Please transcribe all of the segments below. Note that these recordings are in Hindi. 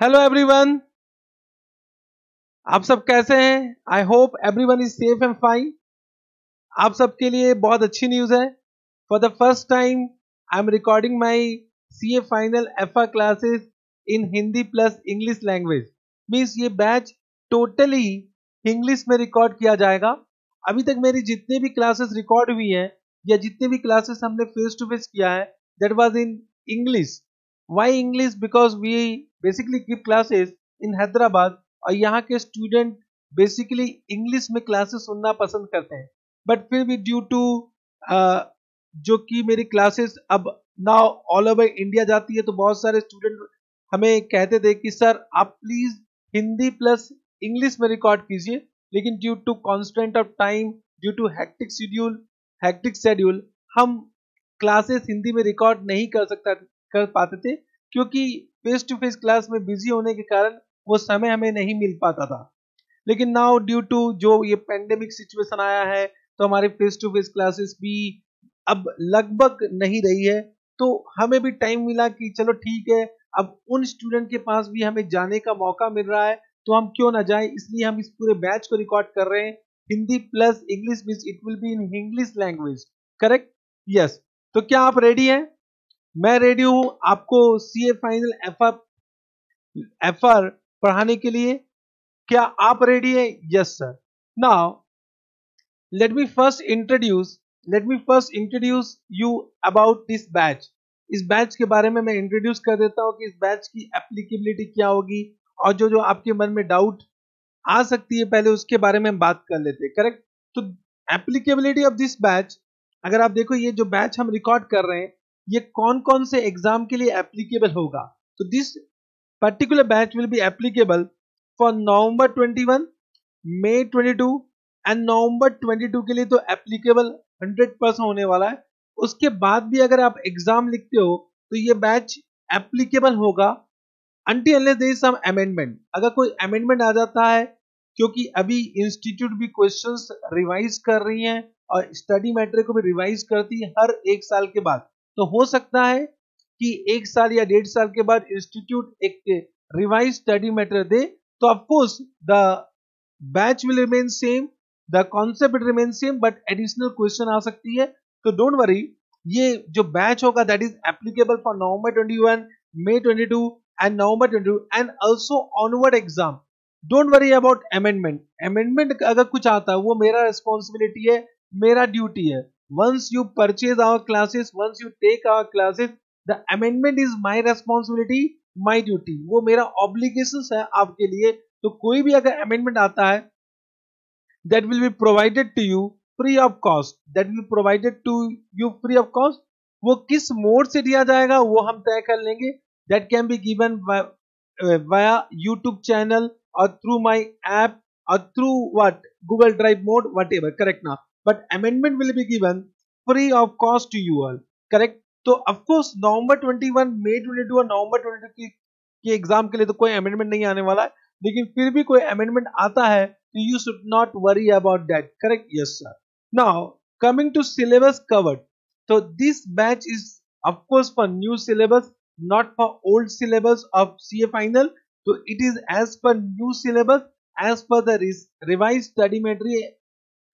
हेलो एवरीवन, आप सब कैसे हैं? I hope everyone is safe and fine. आप सबके लिए बहुत अच्छी न्यूज़ है। For the first time I am recording my CA final FR classes in Hindi plus English language. Means ये बैच टोटली इंग्लिश में रिकॉर्ड किया जाएगा। अभी तक मेरी जितने भी क्लासेस रिकॉर्ड हुई हैं या जितने भी क्लासेस हमने फेस टू फेस किया है, that was in English. Why English? Because we basically give classes in Hyderabad और यहाँ के स्टूडेंट बेसिकली इंग्लिश में क्लासेस सुनना पसंद करते हैं। बट फिर भी ड्यू टू जो कि मेरी क्लासेस अब नाउ ऑल ओवर इंडिया जाती है, तो बहुत सारे स्टूडेंट हमें कहते थे कि सर आप प्लीज हिंदी प्लस इंग्लिश में रिकॉर्ड कीजिए, लेकिन due to constant of time, due to hectic schedule हम क्लासेस हिंदी में रिकॉर्ड नहीं कर पाते थे, क्योंकि फेस टू फेस क्लास में बिजी होने के कारण वो समय हमें नहीं मिल पाता था। लेकिन नाउ ड्यू टू जो ये पेंडेमिक सिचुएशन आया है, तो हमारे फेस टू फेस क्लासेस भी अब लगभग नहीं रही है। तो हमें भी टाइम मिला कि चलो ठीक है, अब उन स्टूडेंट के पास भी हमें जाने का मौका मिल रहा है, तो हम क्यों ना जाए। इसलिए हम इस पूरे बैच को रिकॉर्ड कर रहे हैं Hindi plus English, means it will be in English language. Correct? Yes. तो क्या आप रेडी हैं? मैं रेडी हूं आपको सीए फाइनल एफआर पढ़ाने के लिए। क्या आप रेडी है? Yes sir. Now let me first introduce let me first introduce you about this batch। इस बैच के बारे में मैं इंट्रोड्यूस कर देता हूं कि इस बैच की एप्लीकेबिलिटी क्या होगी, और जो जो आपके मन में डाउट आ सकती है पहले उसके बारे में हम बात कर लेते हैं। करेक्ट? तो एप्लीकेबिलिटी ऑफ दिस बैच, अगर आप देखो ये जो बैच हम रिकॉर्ड कर रहे हैं ये कौन कौन से एग्जाम के लिए एप्लीकेबल होगा। तो this particular batch will be applicable for November 21, May 22 and November 22 के लिए तो एप्लीकेबल 100% होने वाला है। उसके बाद भी अगर आप एग्जाम लिखते हो तो ये बैच एप्लीकेबल होगा until unless there is some amendment। अगर कोई अमेंडमेंट आ जाता है, क्योंकि अभी इंस्टीट्यूट भी क्वेश्चंस रिवाइज कर रही हैं और स्टडी मैटर को भी रिवाइज करती है हर एक साल के बाद, तो हो सकता है कि एक साल या 1.5 साल के बाद इंस्टीट्यूट एक रिवाइज स्टडी मैटर दे, तो of course the batch will remain same, the concept will remain same, but additional question आ सकती है। तो डोंट वरी, ये जो बैच होगा that is applicable for November 21, May 22 and November 22 and also onward exam। Don't worry about amendment। Amendment अगर कुछ आता है वो मेरा responsibility है, मेरा duty है। Once you purchase our classes, once you take our classes, the amendment is my responsibility, my duty। वो मेरा obligations है आपके लिए। तो कोई भी अगर amendment आता है that will be provided to you free of cost, that will be provided to you free of cost। वो किस मोड से दिया जाएगा वो हम तय कर लेंगे। that can be given via YouTube channel or through my app or through what Google Drive mode, whatever। Correct now, but amendment will be given free of cost to you all। Correct? तो of course November 21, May 22 और November 22 की एग्जाम के लिए तो कोई अमेंडमेंट नहीं आने वाला है, लेकिन फिर भी कोई अमेंडमेंट आता है तो you should not worry about that। Correct? Yes sir। Now coming to syllabus covered, so this batch is of course for new syllabus, not for old syllabus of CA final। So it is as per new syllabus, as per the revised study material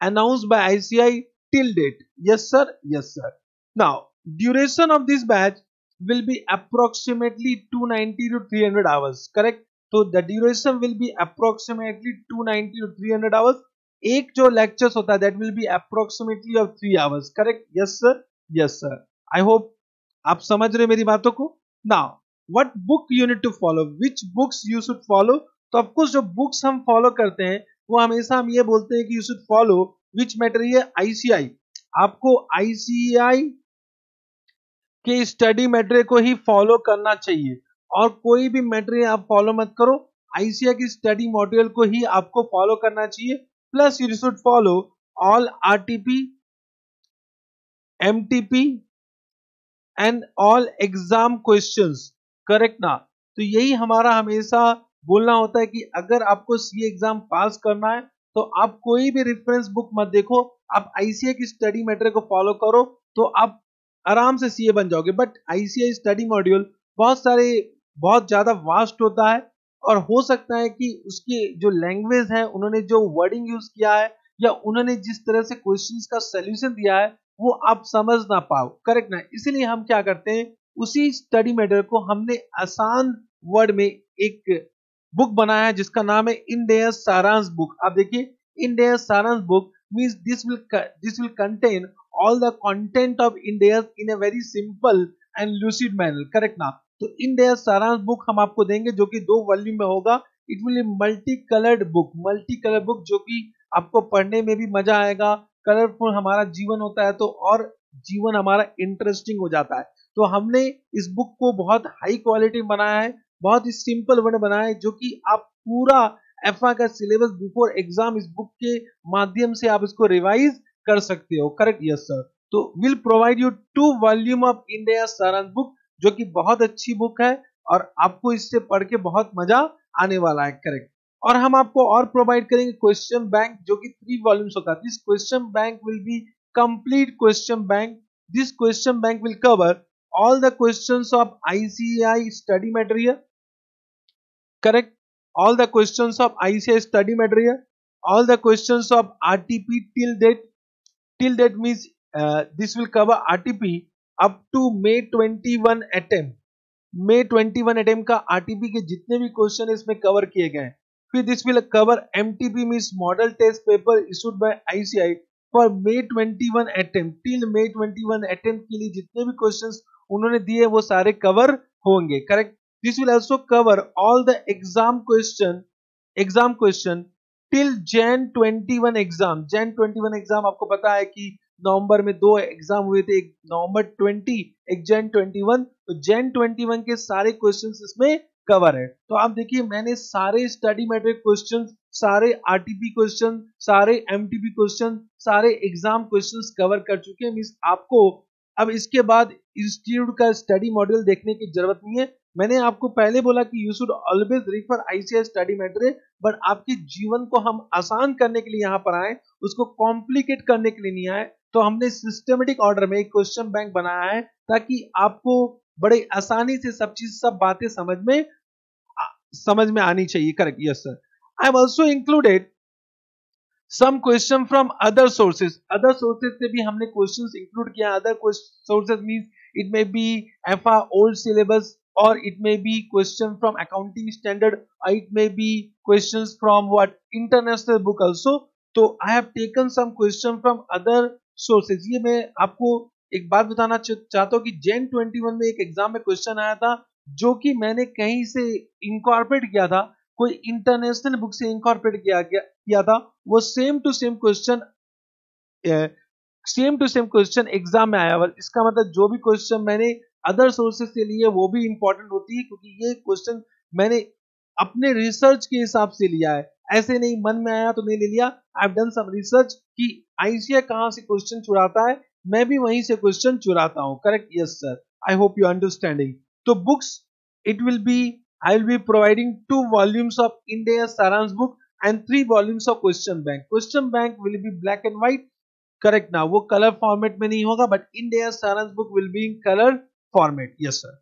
announced by ICI till date। Yes sir, yes sir। Now duration of this batch will be approximately 290 to 300 hours। Correct? So the duration will be approximately 290 to 300 hours। एक जो lectures होता है that will be approximately of 3 hours। Correct? Yes sir, yes sir। I hope आप समझ रहे मेरी बातों को। Now what book you need to follow, which books you should follow। तो of course जो books हम follow करते हैं वो हमेशा हम ये बोलते हैं कि you should follow which material, ICI। आपको ICI के स्टडी मटेरियल को ही फॉलो करना चाहिए, और कोई भी मटेरियल आप फॉलो मत करो, आईसीआई की स्टडी मटेरियल को ही आपको फॉलो करना चाहिए। Plus you should follow all RTP, MTP and all exam questions. Correct ना? तो यही हमारा हमेशा बोलना होता है कि अगर आपको सीए एग्जाम पास करना है तो आप कोई भी रेफरेंस बुक मत देखो, आप आईसीआई की स्टडी मटेरियल को फॉलो करो, तो आप आराम से सीए बन जाओगे। बट आईसीआई स्टडी मॉड्यूल बहुत ज्यादा वास्ट होता है, और हो सकता है कि उसकी जो लैंग्वेज है, उन्होंने जो वर्डिंग यूज किया है या उन्होंने जिस तरह से क्वेश्चंस का सोल्यूशन दिया है वो आप समझ ना पाओ, करेक्ट ना। इसीलिए हम क्या करते हैं, उसी स्टडी मटेरियल को हमने आसान वर्ड में एक बुक बनाया है जिसका नाम है इंडिया सारांश बुक। आप देखिए, India Saaransh book means this will contain all the content of India in a very simple and lucid manner, correct ना। तो इंडिया सारांश बुक हम आपको देंगे जो कि 2 वॉल्यूम में होगा। It will multi coloured book जो कि आपको पढ़ने में भी मजा आएगा। कलरफुल हमारा जीवन होता है तो और जीवन हमारा इंटरेस्टिंग हो जाता है। तो हमने इस बुक को बहुत हाई क्वालिटी बनाया है, बहुत ही सिंपल वर्ड बनाया है, जो कि आप पूरा एफए का सिलेबस बिफोर एग्जाम इस बुक के माध्यम से आप इसको रिवाइज कर सकते हो, करेक्ट। Yes sir. तो will provide you 2 volume of India Saaransh book जो कि बहुत अच्छी बुक है और आपको इससे पढ़ के बहुत मजा आने वाला है, करेक्ट। और हम आपको और प्रोवाइड करेंगे क्वेश्चन बैंक जो कि 3 वॉल्यूम्स होगा। This question bank will B complete question bank. This question bank will cover all the questions of ICAI study material, correct, all the questions of ICAI study material, all the questions of RTP till date means this will cover RTP up to May 21 attempt। May 21 attempt का RTP के जितने भी क्वेश्चन इसमें कवर किए गए हैं। फिर this will cover MTP means model test paper issued by ICAI for May 21 attempt till May 21 attempt के लिए जितने भी क्वेश्चंस उन्होंने दिए वो सारे कवर होंगे, correct. This will also cover all the exam question till Jan 21 exam. Jan 21 exam आपको पता है कि नवंबर में 2 एग्जाम हुए थे, एक नवंबर 20, एक Jan 21। तो Jan 21 के सारे क्वेश्चंस इसमें कवर है। तो आप देखिए, मैंने सारे स्टडी मटेरियल क्वेश्चन, सारे आरटीपी क्वेश्चन, सारे एमटीपी क्वेश्चन, सारे एग्जाम क्वेश्चंस कवर कर चुके हैं। मींस आपको अब इसके बाद इंस्टीट्यूट का स्टडी मॉड्यूल देखने की जरूरत नहीं है। मैंने आपको पहले बोला कि you should always refer ICI study material, but आपके जीवन को हम आसान करने के लिए यहाँ पर आए, उसको कॉम्प्लिकेट करने के लिए नहीं आए। तो हमने सिस्टमेटिक ऑर्डर में एक क्वेश्चन बैंक बनाया है ताकि आपको बड़े आसानी से सब बातें समझ में आनी चाहिए, correct. Yes sir. I have also included some question from other sources से भी हमने क्वेश्चंस इंक्लूड किया। Other sources means it may be FR old syllabus, or it may be question from accounting standard, or it may be questions from what international book also। तो I have taken some question from other sources। ये मैं आपको एक बात बताना चाहता हूँ कि Jan 21 में एक एग्जाम में क्वेश्चन आया था जो कि मैंने कहीं से इंकॉर्पोरेट किया था, कोई इंटरनेशनल बुक से इंकॉर्पोरेट किया था। वो same to same question exam में आया हुआ। इसका मतलब जो भी क्वेश्चन मैंने अदर सोर्सेज से लिए वो भी इंपॉर्टेंट होती है, क्योंकि ये क्वेश्चन मैंने अपने रिसर्च के हिसाब से लिया है, ऐसे नहीं मन में आया तो नहीं ले लिया। I have done some research कि आईसीआई कहां से क्वेश्चन चुराता है, मैं भी वहीं से क्वेश्चन चुराता हूं, correct. Yes sir. I hope you understanding. तो books it will be, I will be providing 2 volumes of India Saaransh book and 3 volumes of question bank. Question bank will be black and white, correct ना, वो कलर फॉर्मेट में नहीं होगा, but India Saaransh book will be in colour format. Yes sir.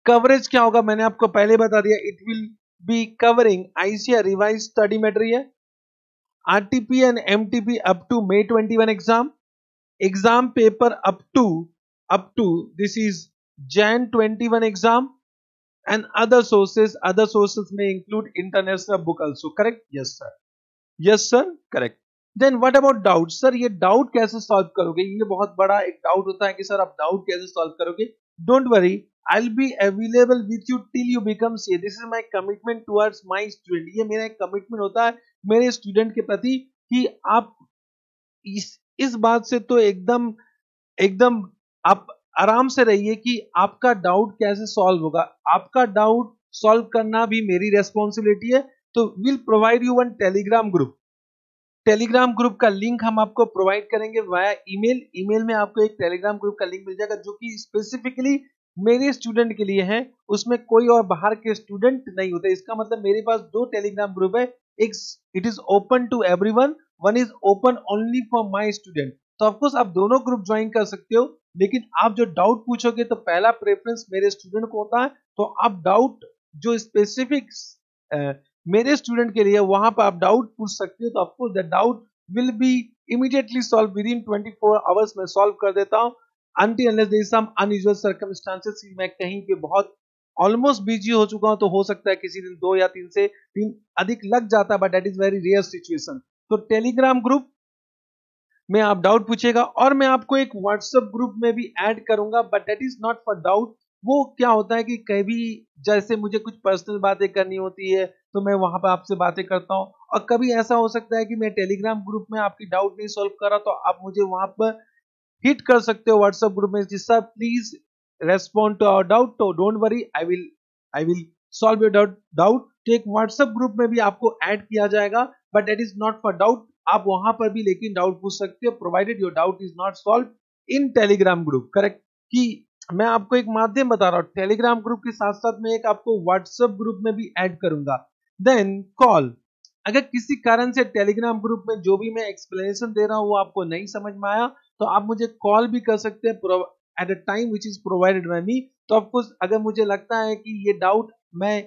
Coverage क्या होगा मैंने आपको पहले बता दिया। It will be covering ICI revise study material, RTP and MTP up to May 21 exam paper up to this is Jan 21 exam and other sources में include international book also, correct. Yes sir. Yes sir, correct. Then what about doubt. Sir ये डाउट कैसे सॉल्व करोगे, ये बहुत बड़ा एक डाउट होता है कि सर आप डाउट कैसे सॉल्व करोगे। Don't worry, I will be available with you till you become C. This is my commitment towards my student. ये मेरा एक कमिटमेंट होता है मेरे स्टूडेंट के प्रति कि आप इस बात से तो एकदम आप आराम से रहिए कि आपका डाउट कैसे सॉल्व होगा। आपका डाउट सॉल्व करना भी मेरी रेस्पॉन्सिबिलिटी है। तो will provide you one Telegram group का लिंक हम आपको प्रोवाइड करेंगे वाया ईमेल में आपको एक टेलीग्राम ग्रुप का लिंक मिल जाएगा जो कि स्पेसिफिकली मेरे स्टूडेंट के लिए है। उसमें कोई और बाहर के स्टूडेंट नहीं होते। इसका मतलब मेरे पास 2 टेलीग्राम ग्रुप है। एक it is open to everyone, one is open only for my student. तो ऑफकोर्स आप दोनों ग्रुप ज्वाइन कर सकते हो, लेकिन आप जो डाउट पूछोगे तो पहला प्रेफरेंस मेरे स्टूडेंट को होता है। तो आप डाउट जो स्पेसिफिक मेरे स्टूडेंट के लिए वहां पर आप डाउट पूछ सकते हो, तो of course the doubt will be immediately solve with in 24 hours में सॉल्व कर देता हूं, until unless there is some unusual circumstances कि मैं कहीं पे बहुत ऑलमोस्ट बिजी हो चुका हूं, तो हो सकता है किसी दिन 2 या 3 से 3 अधिक लग जाता है, but that is very rare situation. तो टेलीग्राम ग्रुप में आप डाउट पूछेगा, और मैं आपको एक व्हाट्सएप ग्रुप में भी ऐड करूंगा, but that is not for doubt. वो क्या होता है कि कभी जैसे मुझे कुछ पर्सनल बातें करनी होती है तो मैं वहां पर आपसे बातें करता हूं, और कभी ऐसा हो सकता है कि मैं टेलीग्राम ग्रुप में आपकी डाउट नहीं सॉल्व कर रहा, तो आप मुझे वहां पर हिट कर सकते हो व्हाट्सएप ग्रुप में, जिससे please respond to our doubt. तो don't worry, I will solve your doubt. तो एक व्हाट्सएप ग्रुप में भी आपको ऐड किया जाएगा, but that is not for doubt. आप वहां पर भी लेकिन डाउट पूछ सकते हो, provided your doubt is not solve in Telegram group. Correct, कि मैं आपको एक माध्यम बता रहा हूं, टेलीग्राम ग्रुप के साथ साथ मैं एक आपको व्हाट्सएप ग्रुप में भी ऐड करूंगा। देन कॉल, अगर किसी कारण से टेलीग्राम ग्रुप में जो भी मैं एक्सप्लेनेशन दे रहा हूं वो आपको नहीं समझ में आया, तो आप मुझे कॉल भी कर सकते हैं at a time which is provided by me. तो ऑफकोर्स अगर मुझे लगता है कि ये डाउट मैं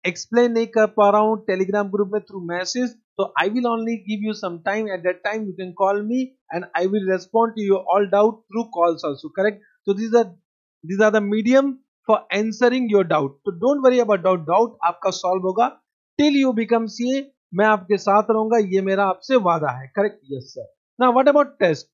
एक्सप्लेन नहीं कर पा रहा हूं टेलीग्राम ग्रुप में थ्रू मैसेज, तो I will only give you some time, at that time you can call me and I will respond to your all doubt through calls also. Correct, तो these are the medium for answering your doubt, तो डोंट वरी अबाउट डाउट आपका सॉल्व होगा टिल यू बिकम सीए। मैं आपके साथ रहूंगा, ये मेरा आपसे वादा है। Correct, yes sir. Now what about test?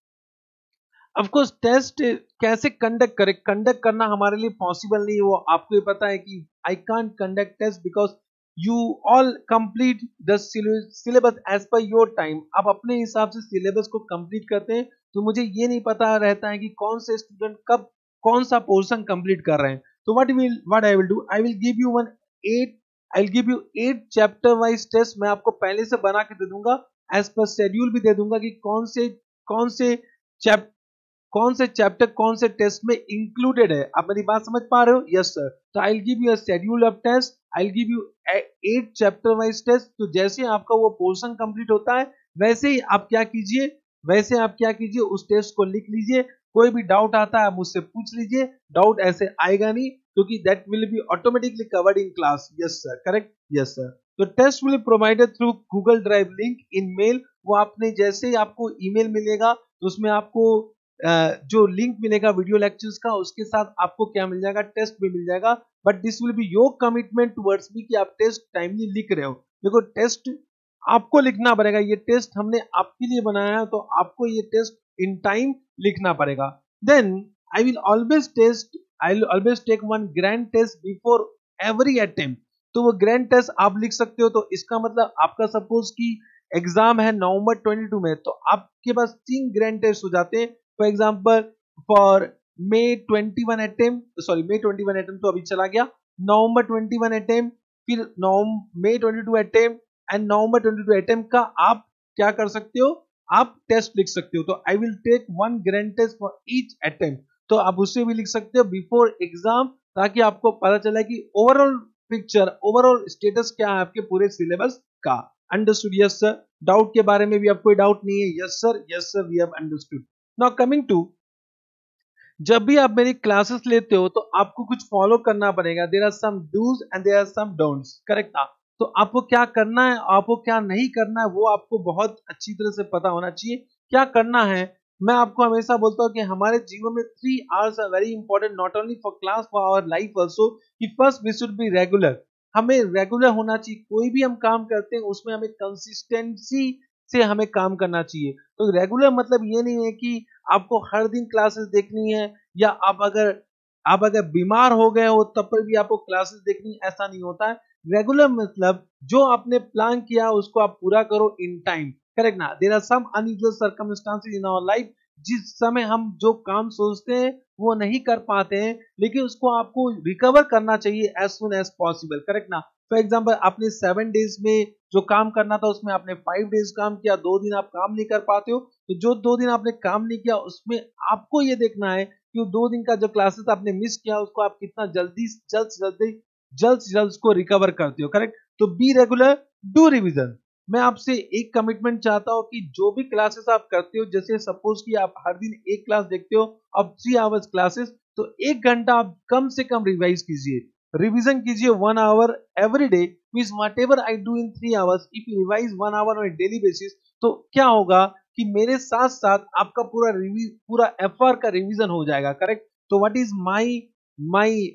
Of course test कैसे कंडक्ट करें, कंडक्ट करना हमारे लिए पॉसिबल नहीं है, वो आपको ये पता है कि I can't conduct test because you all complete the syllabus as per your time. आप अपने हिसाब से सिलेबस को कंप्लीट करते हैं, तो मुझे ये नहीं पता रहता है कि कौन से स्टूडेंट कब कौन सा पोर्शन कंप्लीट कर रहे हैं। तो what I will do, I will give you 8 chapter wise test मैं आपको पहले से बना के दे दूंगा, एज पर शेड्यूल भी दे दूंगा कि कौन से चैप्टर कौन से टेस्ट में इंक्लूडेड है। आप मेरी बात समझ पा रहे हो? Yes sir. तो I will give you a schedule of test, I will give you 8 chapter wise test. तो जैसे आपका वो पोर्शन कंप्लीट होता है वैसे ही आप क्या कीजिए, उस टेस्ट को लिख लीजिए। कोई भी डाउट आता है मुझसे पूछ लीजिए, डाउट ऐसे आएगा नहीं, क्योंकि that will be automatically covered in class. Yes sir, correct, yes sir. तो test will provided through Google drive link in mail. वो आपने जैसे ही आपको ईमेल मिलेगा तो उसमें आपको जो लिंक मिलेगा वीडियो लेक्चर्स का, उसके साथ आपको क्या मिल जाएगा, टेस्ट भी मिल जाएगा। But this will be your commitment towards me कि आप टेस्ट टाइमली लिख रहे हो। देखो, टेस्ट आपको लिखना पड़ेगा, ये टेस्ट हमने आपके लिए बनाया है, तो आपको ये टेस्ट इन टाइम लिखना पड़ेगा। Then I will always take one grand test before every attempt. तो वो ग्रैंड टेस्ट आप लिख सकते हो, तो इसका मतलब आपका सपोज की एग्जाम है नवंबर 22 में, तो आपके पास 3 ग्रैंड टेस्ट हो जाते हैं। For example for May 21 attempt तो अभी चला गया, नवंबर 21 अटेम्प्ट, फिर May 22 attempt and November 22 attempt का आप क्या कर सकते हो, आप टेस्ट लिख सकते हो। तो I will take one grand test for each attempt, तो आप उससे भी लिख सकते हो बिफोर एग्जाम, ताकि आपको पता चले कि ओवरऑल पिक्चर, ओवरऑल स्टेटस क्या है आपके पूरे सिलेबस का। अंडरस्टूड? Yes sir. डाउट के बारे में भी आपको कोई डाउट नहीं है? Yes sir, we have understood. Now coming to, जब भी आप मेरी क्लासेस लेते हो तो आपको कुछ फॉलो करना पड़ेगा। There are some dos and there are some don'ts, correct ना? तो आपको क्या करना है, आपको क्या नहीं करना है, वो आपको बहुत अच्छी तरह से पता होना चाहिए। क्या करना है, मैं आपको हमेशा बोलता हूँ कि हमारे जीवन में 3 hours are very important, not only for class, for our life also. कि first we should be regular, हमें रेगुलर होना चाहिए। कोई भी हम काम करते हैं उसमें हमें कंसिस्टेंसी से हमें काम करना चाहिए। तो रेगुलर मतलब ये नहीं है कि आपको हर दिन क्लासेस देखनी है, या आप अगर बीमार हो गए हो तब पर भी आपको क्लासेस देखनी, ऐसा नहीं होता है। रेगुलर मतलब जो आपने प्लान किया उसको आप पूरा करो इन टाइम, करेक्ट ना? There are some unusual circumstances in our life, जिस समय हम जो काम सोचते हैं वो नहीं कर पाते हैं, लेकिन उसको आपको रिकवर करना चाहिए as soon as possible, correct ना? फॉर एग्जाम्पल, आपने 7 डेज में जो काम करना था उसमें आपने 5 डेज काम किया, 2 दिन आप काम नहीं कर पाते हो, तो जो 2 दिन आपने काम नहीं किया उसमें आपको ये देखना है कि 2 दिन का जो क्लासेस आपने मिस किया उसको आप कितना जल्द से जल्द उसको रिकवर करते हो, करेक्ट? तो बी रेगुलर, डू रिविजन। मैं आपसे एक कमिटमेंट चाहता हूं कि जो भी क्लासेस आप करते हो, जैसे सपोज कि आप हर दिन एक क्लास देखते हो, अब 3 आवर्स क्लासेस, तो 1 घंटा आप कम से कम रिवाइज कीजिए। रिवीजन कीजिए 1 hour every day, means whatever I do in 3 hours, if you revise 1 hour on daily basis, तो क्या होगा कि मेरे साथ साथ आपका पूरा एफआर का रिवीजन हो जाएगा, करेक्ट। तो व्हाट इज माई माई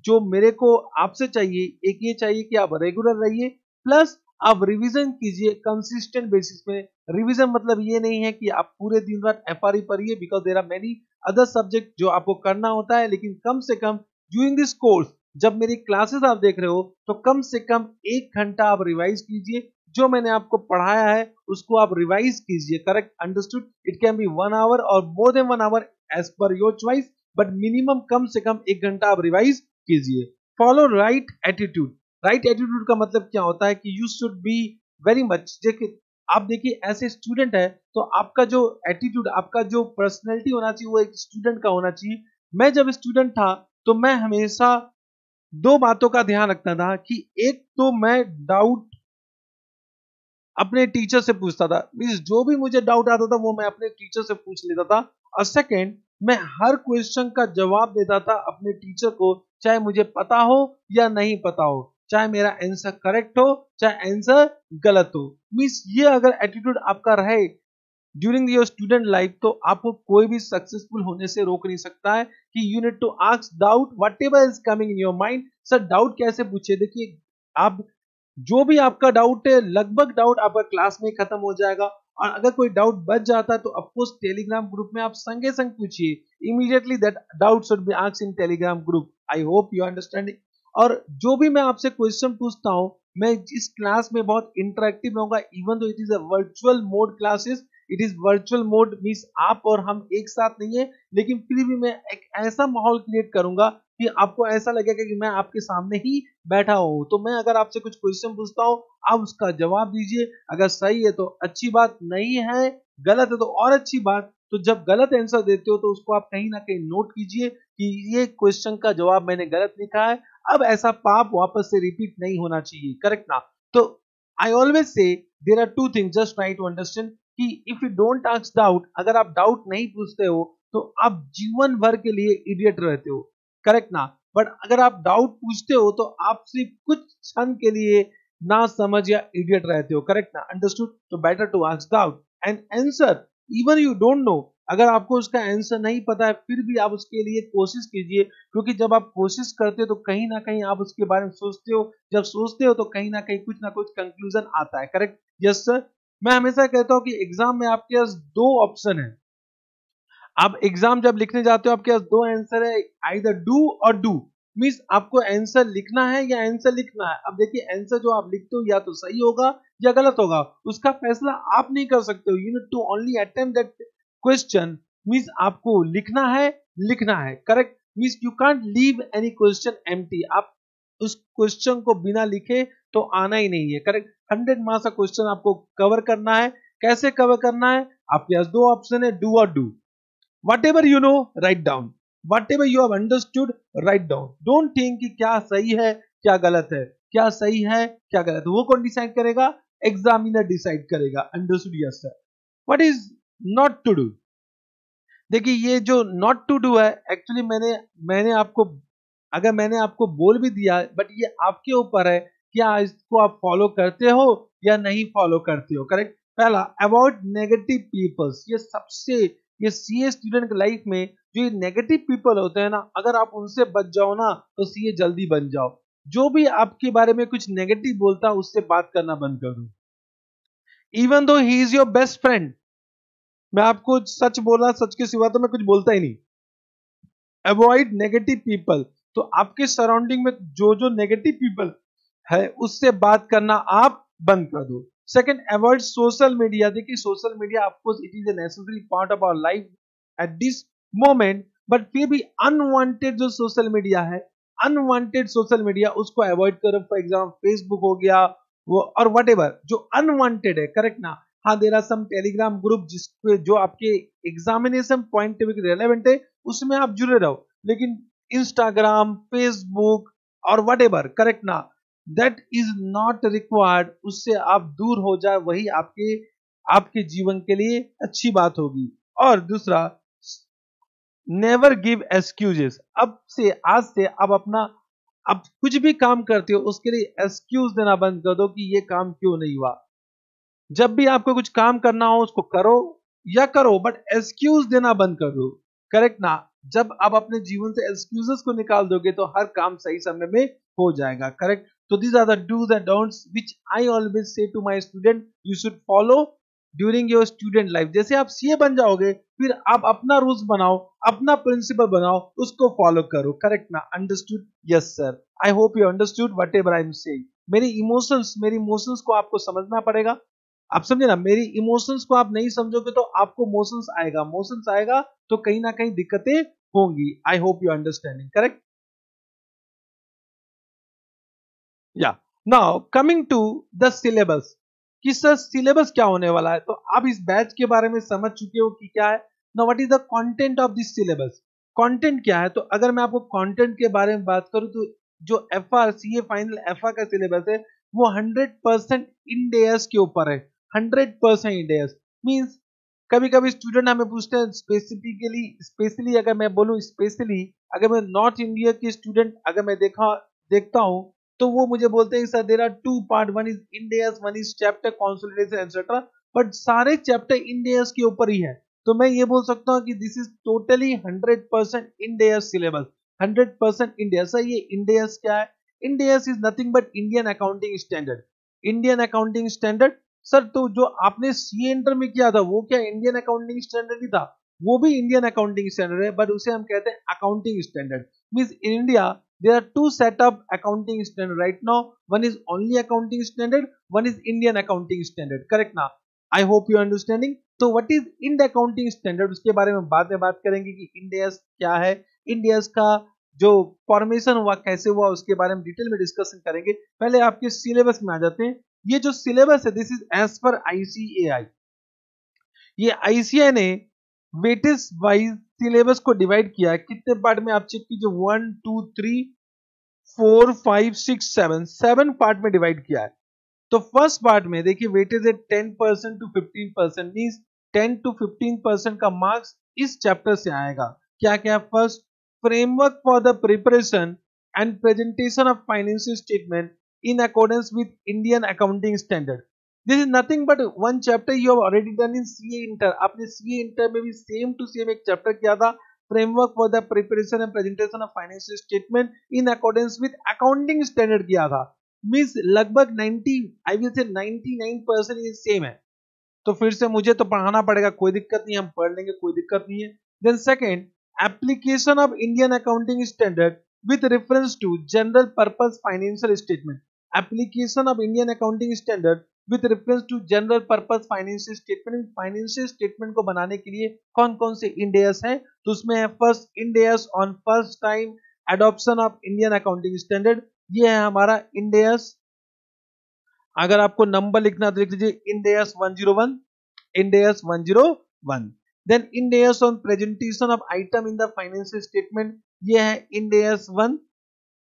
जो मेरे को आपसे चाहिए, एक ये चाहिए कि आप रेगुलर रहिए, प्लस आप रिवीजन कीजिए कंसिस्टेंट बेसिस पे। रिवीजन मतलब ये नहीं है कि आप पूरे दिन रात एफआर ही पढ़िए, because there are many other subject जो आपको करना होता है, लेकिन कम से कम ड्यूरिंग दिस कोर्स जब मेरी क्लासेस आप देख रहे हो तो कम से कम 1 घंटा आप रिवाइज कीजिए, जो मैंने आपको पढ़ाया है उसको आप रिवाइज कीजिए, correct, understood. It can be 1 hour और more than 1 hour as per your choice, but minimum कम से कम 1 घंटा आप रिवाइज कीजिए। Follow right attitude. Right attitude का मतलब क्या होता है कि you should be very much, देखिए आप देखिए ऐसे स्टूडेंट है तो आपका जो एटीट्यूड, आपका जो पर्सनैलिटी होना चाहिए वो एक स्टूडेंट का होना चाहिए। मैं जब स्टूडेंट था तो मैं हमेशा 2 बातों का ध्यान रखता था कि एक तो मैं डाउट अपने टीचर से पूछता था, मीन्स जो भी मुझे डाउट आता था वो मैं अपने टीचर से पूछ लेता था, और सेकंड मैं हर क्वेश्चन का जवाब देता था अपने टीचर को, चाहे मुझे पता हो या नहीं पता हो, चाहे मेरा आंसर करेक्ट हो चाहे आंसर गलत हो। मीन्स ये अगर एटीट्यूड आपका रहे ड्यूरिंग योर स्टूडेंट लाइफ तो आपको कोई भी सक्सेसफुल होने से रोक नहीं सकता है कि you need to ask doubt whatever is coming in your mind. Sir doubt कैसे पूछे, देखिए आप जो भी आपका डाउट है लगभग डाउट आपका क्लास में खत्म हो जाएगा, और अगर कोई डाउट बच जाता है तो ऑफकोर्स टेलीग्राम ग्रुप में आप संगे संग पूछिए, immediately that doubt should be asked in Telegram group. I hope you understanding. और जो भी मैं आपसे क्वेश्चन पूछता हूं मैं इस क्लास में बहुत इंटरेक्टिव रहूंगा, even though it is a virtual mode classes, it is virtual mode means आप और हम एक साथ नहीं है, लेकिन फिर भी मैं एक ऐसा माहौल क्रिएट करूंगा कि आपको ऐसा लगेगा कि मैं आपके सामने ही बैठा हूं। तो मैं अगर आपसे कुछ क्वेश्चन पूछता हूं आप उसका जवाब दीजिए, अगर सही है तो अच्छी बात, नहीं है गलत है तो और अच्छी बात। तो जब गलत आंसर देते हो तो उसको आप कहीं ना कहीं नोट कीजिए कि ये क्वेश्चन का जवाब मैंने गलत लिखा है, अब ऐसा पाप वापस से रिपीट नहीं होना चाहिए, करेक्ट ना। तो I always say there are 2 things just try to understand कि if you don't ask doubt, अगर आप डाउट नहीं पूछते हो तो आप जीवन भर के लिए इडियट रहते हो, करेक्ट ना। बट अगर आप डाउट पूछते हो तो आप सिर्फ कुछ क्षण के लिए ना समझ या इडियट रहते हो, करेक्ट ना, अंडरस्टूड। तो better to ask doubt and answer even you don't know, अगर आपको उसका आंसर नहीं पता है फिर भी आप उसके लिए कोशिश कीजिए, क्योंकि जब आप कोशिश करते हो तो कहीं ना कहीं आप उसके बारे में सोचते हो, जब सोचते हो तो कहीं ना कुछ कंक्लूजन आता है, करेक्ट। Yes sir. मैं हमेशा कहता हूं कि एग्जाम में आपके पास 2 ऑप्शन है, आप एग्जाम जब लिखने जाते हो आपके पास 2 आंसर है, आइदर डू और डू, मीन्स आपको आंसर लिखना है या आंसर लिखना है। अब देखिए आंसर जो आप लिखते हो या तो सही होगा या गलत होगा, उसका फैसला आप नहीं कर सकते हो, you need to only attempt that question, means आपको लिखना है, correct, means you can't leave any question empty, आप उस क्वेश्चन को बिना लिखे तो आना ही नहीं है, करेक्ट। 100 मार्क्स का क्वेश्चन आपको कवर करना है, कैसे कवर करना है, आपके पास 2 ऑप्शन है, डू और do. whatever you know write down, whatever you have understood write down, don't think कि क्या सही है क्या गलत है, क्या सही है क्या गलत है, वो कौन डिसाइड करेगा, एग्जामिनर डिसाइड करेगा, understood. Yes sir. What is not to do, देखिए ये जो नॉट टू डू है एक्चुअली मैंने आपको, अगर मैंने आपको बोल भी दिया बट ये आपके ऊपर है क्या इसको आप फॉलो करते हो या नहीं फॉलो करते हो, करेक्ट। पहला, अवॉइड नेगेटिव पीपल्स, ये सबसे, ये सीए स्टूडेंट की लाइफ में जो ये नेगेटिव पीपल होते हैं ना, अगर आप उनसे बच जाओ ना तो सीए जल्दी बन जाओ। जो भी आपके बारे में कुछ नेगेटिव बोलता है उससे बात करना बंद कर दो, even though he is your best friend. मैं आपको सच बोला, सच के सिवा तो मैं कुछ बोलता ही नहीं। अवॉइड नेगेटिव पीपल, तो आपके सराउंडिंग में जो जो नेगेटिव पीपल है उससे बात करना आप बंद कर दो। सेकंड, अवॉइड सोशल मीडिया, देखिए social media of course it is a necessary part of our life at this moment, but फिर भी अनवांटेड जो सोशल मीडिया है, अनवांटेड सोशल मीडिया उसको अवॉइड करो। फॉर एग्जाम्पल फेसबुक हो गया वो, और वट एवर जो अनवांटेड है, करेक्ट ना। हाँ, there are some Telegram group जिसपे जो आपके एग्जामिनेशन पॉइंट रेलेवेंट है उसमें आप जुड़े रहो, लेकिन इंस्टाग्राम, फेसबुक और वट एवर, करेक्ट ना, दैट इज नॉट रिक्वायर्ड, उससे आप दूर हो जाए वही आपके आपके जीवन के लिए अच्छी बात होगी। और दूसरा, नेवर गिव एक्सक्यूजेस, अब से आज से आप अपना अब कुछ भी काम करते हो उसके लिए एक्सक्यूज देना बंद कर दो कि ये काम क्यों नहीं हुआ। जब भी आपको कुछ काम करना हो उसको करो या करो, बट एक्सक्यूज देना बंद कर दो। करेक्ट ना? जब आप अपने जीवन से एक्सक्यूजेस को निकाल दोगे तो हर काम सही समय में हो जाएगा। करेक्ट? तो these are the dos and don'ts which I always say to my student you should follow during your student life. जैसे आप सीए बन जाओगे फिर आप अपना रूल्स बनाओ, अपना प्रिंसिपल बनाओ, उसको फॉलो करो। करेक्ट ना? Understood? Yes sir, I hope you understood what ever I am saying. मेरी इमोशंस को आपको समझना पड़ेगा। आप समझे ना? मेरी इमोशंस को आप नहीं समझोगे तो आपको मोशंस आएगा तो कहीं ना कहीं दिक्कतें होंगी। I hope you understanding. Correct? या now coming to the syllabus, कि सर सिलेबस क्या होने वाला है। तो आप इस बैच के बारे में समझ चुके हो कि क्या है। Now what is the content of this syllabus. Content क्या है? तो अगर मैं आपको कंटेंट के बारे में बात करूं तो जो F R C A final F R का सिलेबस है वो 100% इंडेयस के ऊपर है। 100% इंडेयस मीन्स कभी कभी स्टूडेंट हमें पूछते हैं स्पेशली अगर मैं बोलूं स्पेशली अगर मैं नॉर्थ इंडिया के स्टूडेंट अगर मैं देखता हूं तो वो मुझे बोलते हैं sir there are two part, one is Ind AS, one is chapter consolidation etcetera, but सारे चैप्टर इंडेयस के ऊपर ही है। तो मैं ये बोल सकता हूँ कि this is totally 100% Ind AS syllabus. 100% Ind AS. Sir ये इंडेयस क्या है? Ind AS is nothing but Indian accounting standard. Indian accounting standard. Sir तो जो आपने सी इंटर में किया था वो क्या इंडियन अकाउंटिंग स्टैंडर्ड ही था? वो भी इंडियन अकाउंटिंग स्टैंडर्ड है, बट उसे हम कहते हैं accounting standard. Means in India there are two set of accounting standard right now. One is only accounting standard, one is Indian accounting standard. Correct ना? I hope you understanding. तो what is Ind accounting standard उसके बारे में बाद में बात करेंगे कि इंडियस क्या है, इंडियस का जो फॉर्मेशन हुआ कैसे हुआ उसके बारे में डिटेल में डिस्कशन करेंगे। पहले आपके सिलेबस में आ जाते हैं। ये जो सिलेबस है this is as per ICAI. ये आईसीआई ने वेटेज वाइज सिलेबस को डिवाइड किया है। कितने पार्ट में आप चेक कीजिए, 1 2 3 4 5 6 7 7 पार्ट में डिवाइड किया है। तो फर्स्ट पार्ट में देखिए वेटेज है 10% टू 15%, मींस 10 to 15% का मार्क्स इस चैप्टर से आएगा। क्या क्या? First, framework for the preparation and presentation of financial statement in accordance with Indian accounting standard. This is nothing but one chapter you have already done in CA inter. आपने सीए इंटर में भी सेम टू सेम एक चैप्टर किया था, framework for the preparation and presentation of financial statement in accordance with accounting standard किया था। मींस लगभग 90 आई विल से 99% ये सेम है। तो फिर से मुझे तो पढ़ाना पड़ेगा, कोई दिक्कत नहीं, हम पढ़ लेंगे, कोई दिक्कत नहीं है। Then second, application of Indian accounting standard with reference to general purpose financial statement. Application of Indian accounting standard with reference to general purpose financial statement. Financial statement को बनाने के लिए कौन कौन से इंडेयस है? तो उसमें है first Ind AS on first time adoption of Indian accounting standard. ये है हमारा इंडेयस। अगर आपको नंबर लिखना तो लिख लीजिए Ind AS 101, Ind AS 101। Then Ind AS on presentation of item in the financial statement, ये है Ind AS 1,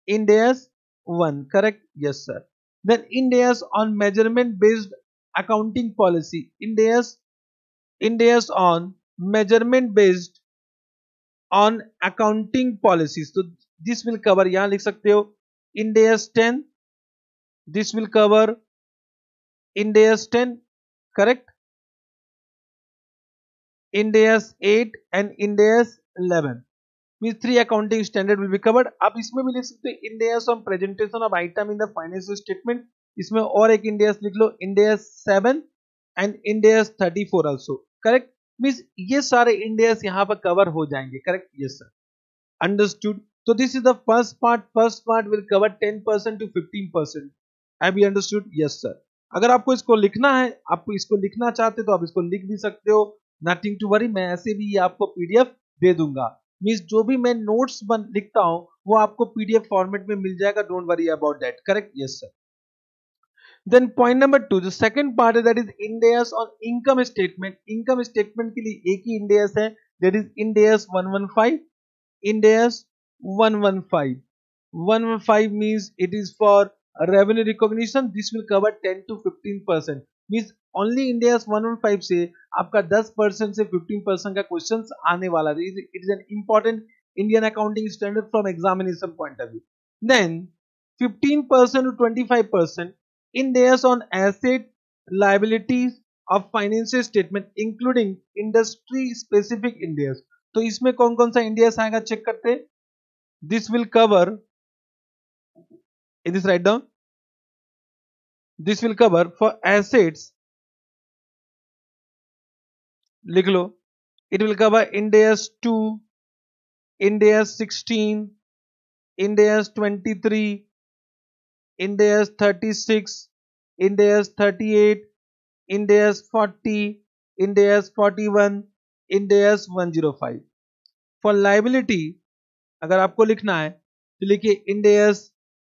Ind AS 1। Correct? Yes sir. Then Ind AS on measurement based accounting policy, Ind AS on measurement based on accounting policies. तो दिस विल कवर, यहां लिख सकते हो इंडेयस 10, this will cover Ind AS 10, correct? Ind AS 8 and Ind AS 11 means 3 accounting standard will be covered. आप इसमें भी लिख सकते हो Ind AS on presentation of item in the financial statement। इसमें और एक Ind AS लिख लो, Ind AS 7 and Ind AS 34 also, correct? means ये सारे Ind AS यहाँ पर कवर हो जाएंगे। करेक्ट? Yes sir, understood. तो this is the first part. First part will cover 10% to 15%। Have you understood? Yes sir. अगर आपको इसको लिखना है, आपको इसको लिखना चाहते तो आप इसको लिख भी सकते हो, नथिंग टू वरी। मैं ऐसे भी ये आपको पीडीएफ दे दूंगा। मींस जो भी मैं नोट्स लिखता हूं वो आपको पीडीएफ फॉर्मेट में मिल जाएगा, don't worry about that. Correct? Yes sir. Then point number 2, the second part है that is Ind AS on income statement. Income statement के लिए एक ही इंड एस है, that is Ind AS 115। Ind AS 115. 115 means it is for revenue recognition. This will cover 10 to 15%. Means only Ind AS 115 से आपका 10% से 15% का क्वेश्चंस आने वाला है। It is an important Indian accounting standard from examination point of view. Then 15% to 25% Ind AS on asset liabilities of financial statement including industry specific Ind AS. तो इसमें कौन कौन सा Ind AS आएगा चेक करते हैं. This will cover, in this write down, this will cover for assets, लिख लो, it will cover Ind AS 2, Ind AS 16, Ind AS 23, Ind AS 36, Ind AS 38, Ind AS 40, Ind AS 41, Ind AS 105. For liability अगर आपको लिखना है तो लिखिए Ind AS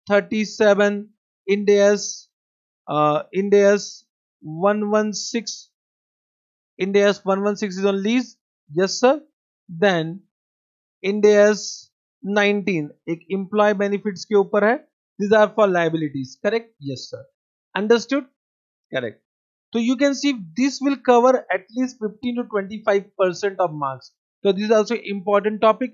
37, Ind AS Ind AS 116, Ind AS 116 is on lease, yes sir. Then Ind AS 19 एक एम्प्लॉय बेनिफिट्स के ऊपर है, these are for liabilities, correct, yes sir, understood, correct. So you can see this will cover at least 15 to 25% of marks. So this is also important topic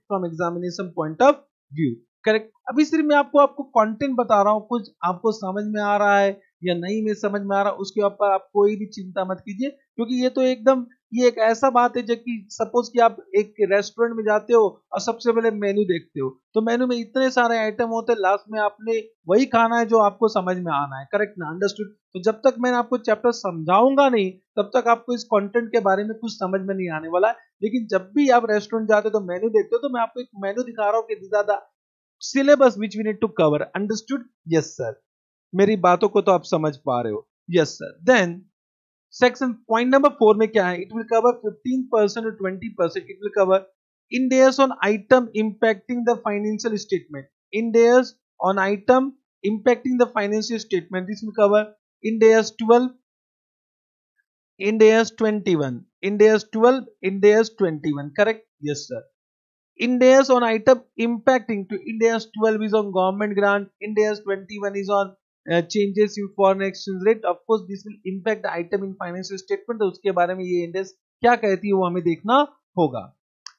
from examination point of view, correct. अभी सिर्फ मैं आपको कंटेंट बता रहा हूँ, कुछ आपको समझ में आ रहा है या नहीं में समझ में आ रहा है उसके ऊपर आप कोई भी चिंता मत कीजिए, क्योंकि ये तो एकदम ये एक ऐसा बात है जब कि सपोज कि आप एक रेस्टोरेंट में जाते हो और सबसे पहले मेनू देखते हो, तो मेनू में इतने सारे आइटम होते हैं, लास्ट में आपने वही खाना है जो आपको समझ में आना है, करेक्ट ना, अंडरस्टूड. तो जब तक मैं आपको चैप्टर समझाऊंगा नहीं तब तक आपको इस कंटेंट के बारे में कुछ समझ में नहीं आने वाला है. लेकिन जब भी आप रेस्टोरेंट जाते हो तो मेनू देखते हो, तो मैं आपको एक मेनू दिखा रहा हूँ कि this are the syllabus which we need to cover, understood, yes sir. मेरी बातों को तो आप समझ पा रहे हो, yes sir. Then section point number 4 में क्या है, it will cover 15% to 20%, it will cover Ind AS on item impacting the financial statement, Ind AS on item impacting the financial statement, this will cover Ind AS 12, Ind AS 21, Ind AS 12, Ind AS 21, correct, yes sir. Ind AS on item impacting to Ind AS 12 is on government grant, Ind AS 21 is on changes in foreign exchange rate. Of course this will impact the item in financial statement, तो उसके बारे में ये Ind AS क्या कहती है वो हमें देखना होगा.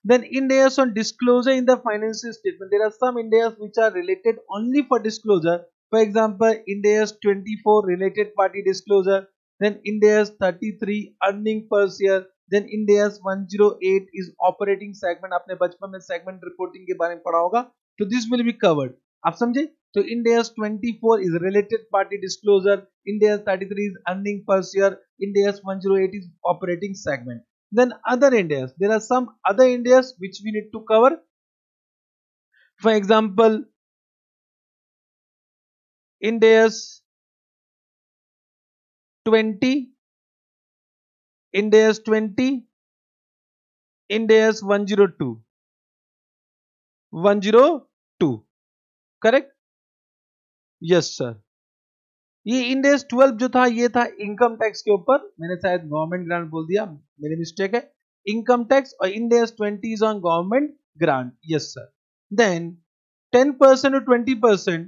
Then Ind AS on disclosure in the financial statement, there are some Ind AS which are related only for disclosure. For example, Ind AS 24 related party disclosure, then Ind AS 33 earning per share, then Ind AS 108 is operating segment. आपने बचपन में segment reporting के बारे में पढ़ा होगा, तो this will be covered. आप समझे? तो Ind AS 24 is related party disclosure, Ind AS 33 is earning per share, Ind AS 108 is operating segment. Then other Ind AS, there are some other Ind AS which we need to cover. For example, Ind AS 20, Ind AS 20, Ind AS 102, 102, correct, yes sir. ये Ind AS 12 जो था ये था इनकम टैक्स के ऊपर, मैंने शायद गवर्नमेंट ग्रांट बोल दिया, मेरी मिस्टेक है, इनकम टैक्स. और Ind AS 20 is on government grant, yes sir. Then 10% to 20%,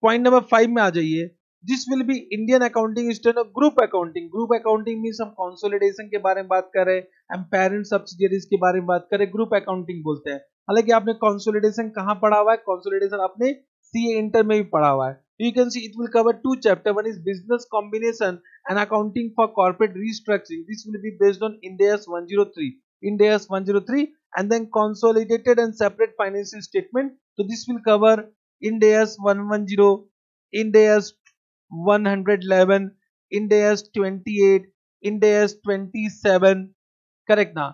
point number 5 में आ जाइए, this will be Indian accounting standard group accounting. Group accounting means हम कंसोलिडेशन के बारे में बात कर रहे हैं, हम पेरेंट सब्सिडियरीज के बारे में बात कर रहे हैं, ग्रुप अकाउंटिंग बोलते हैं. हालांकि आपने कंसोलिडेशन कहां पढ़ा हुआ है, कंसोलिडेशन आपने सीए इंटर में भी पढ़ा हुआ है. You can see it will cover two chapters. One is business combination and accounting for corporate restructuring. This will be based on Ind AS 103. Ind AS 103 and then consolidated and separate financial statement. So this will cover Ind AS 110, Ind AS 111, Ind AS 28, Ind AS 27. Correct now?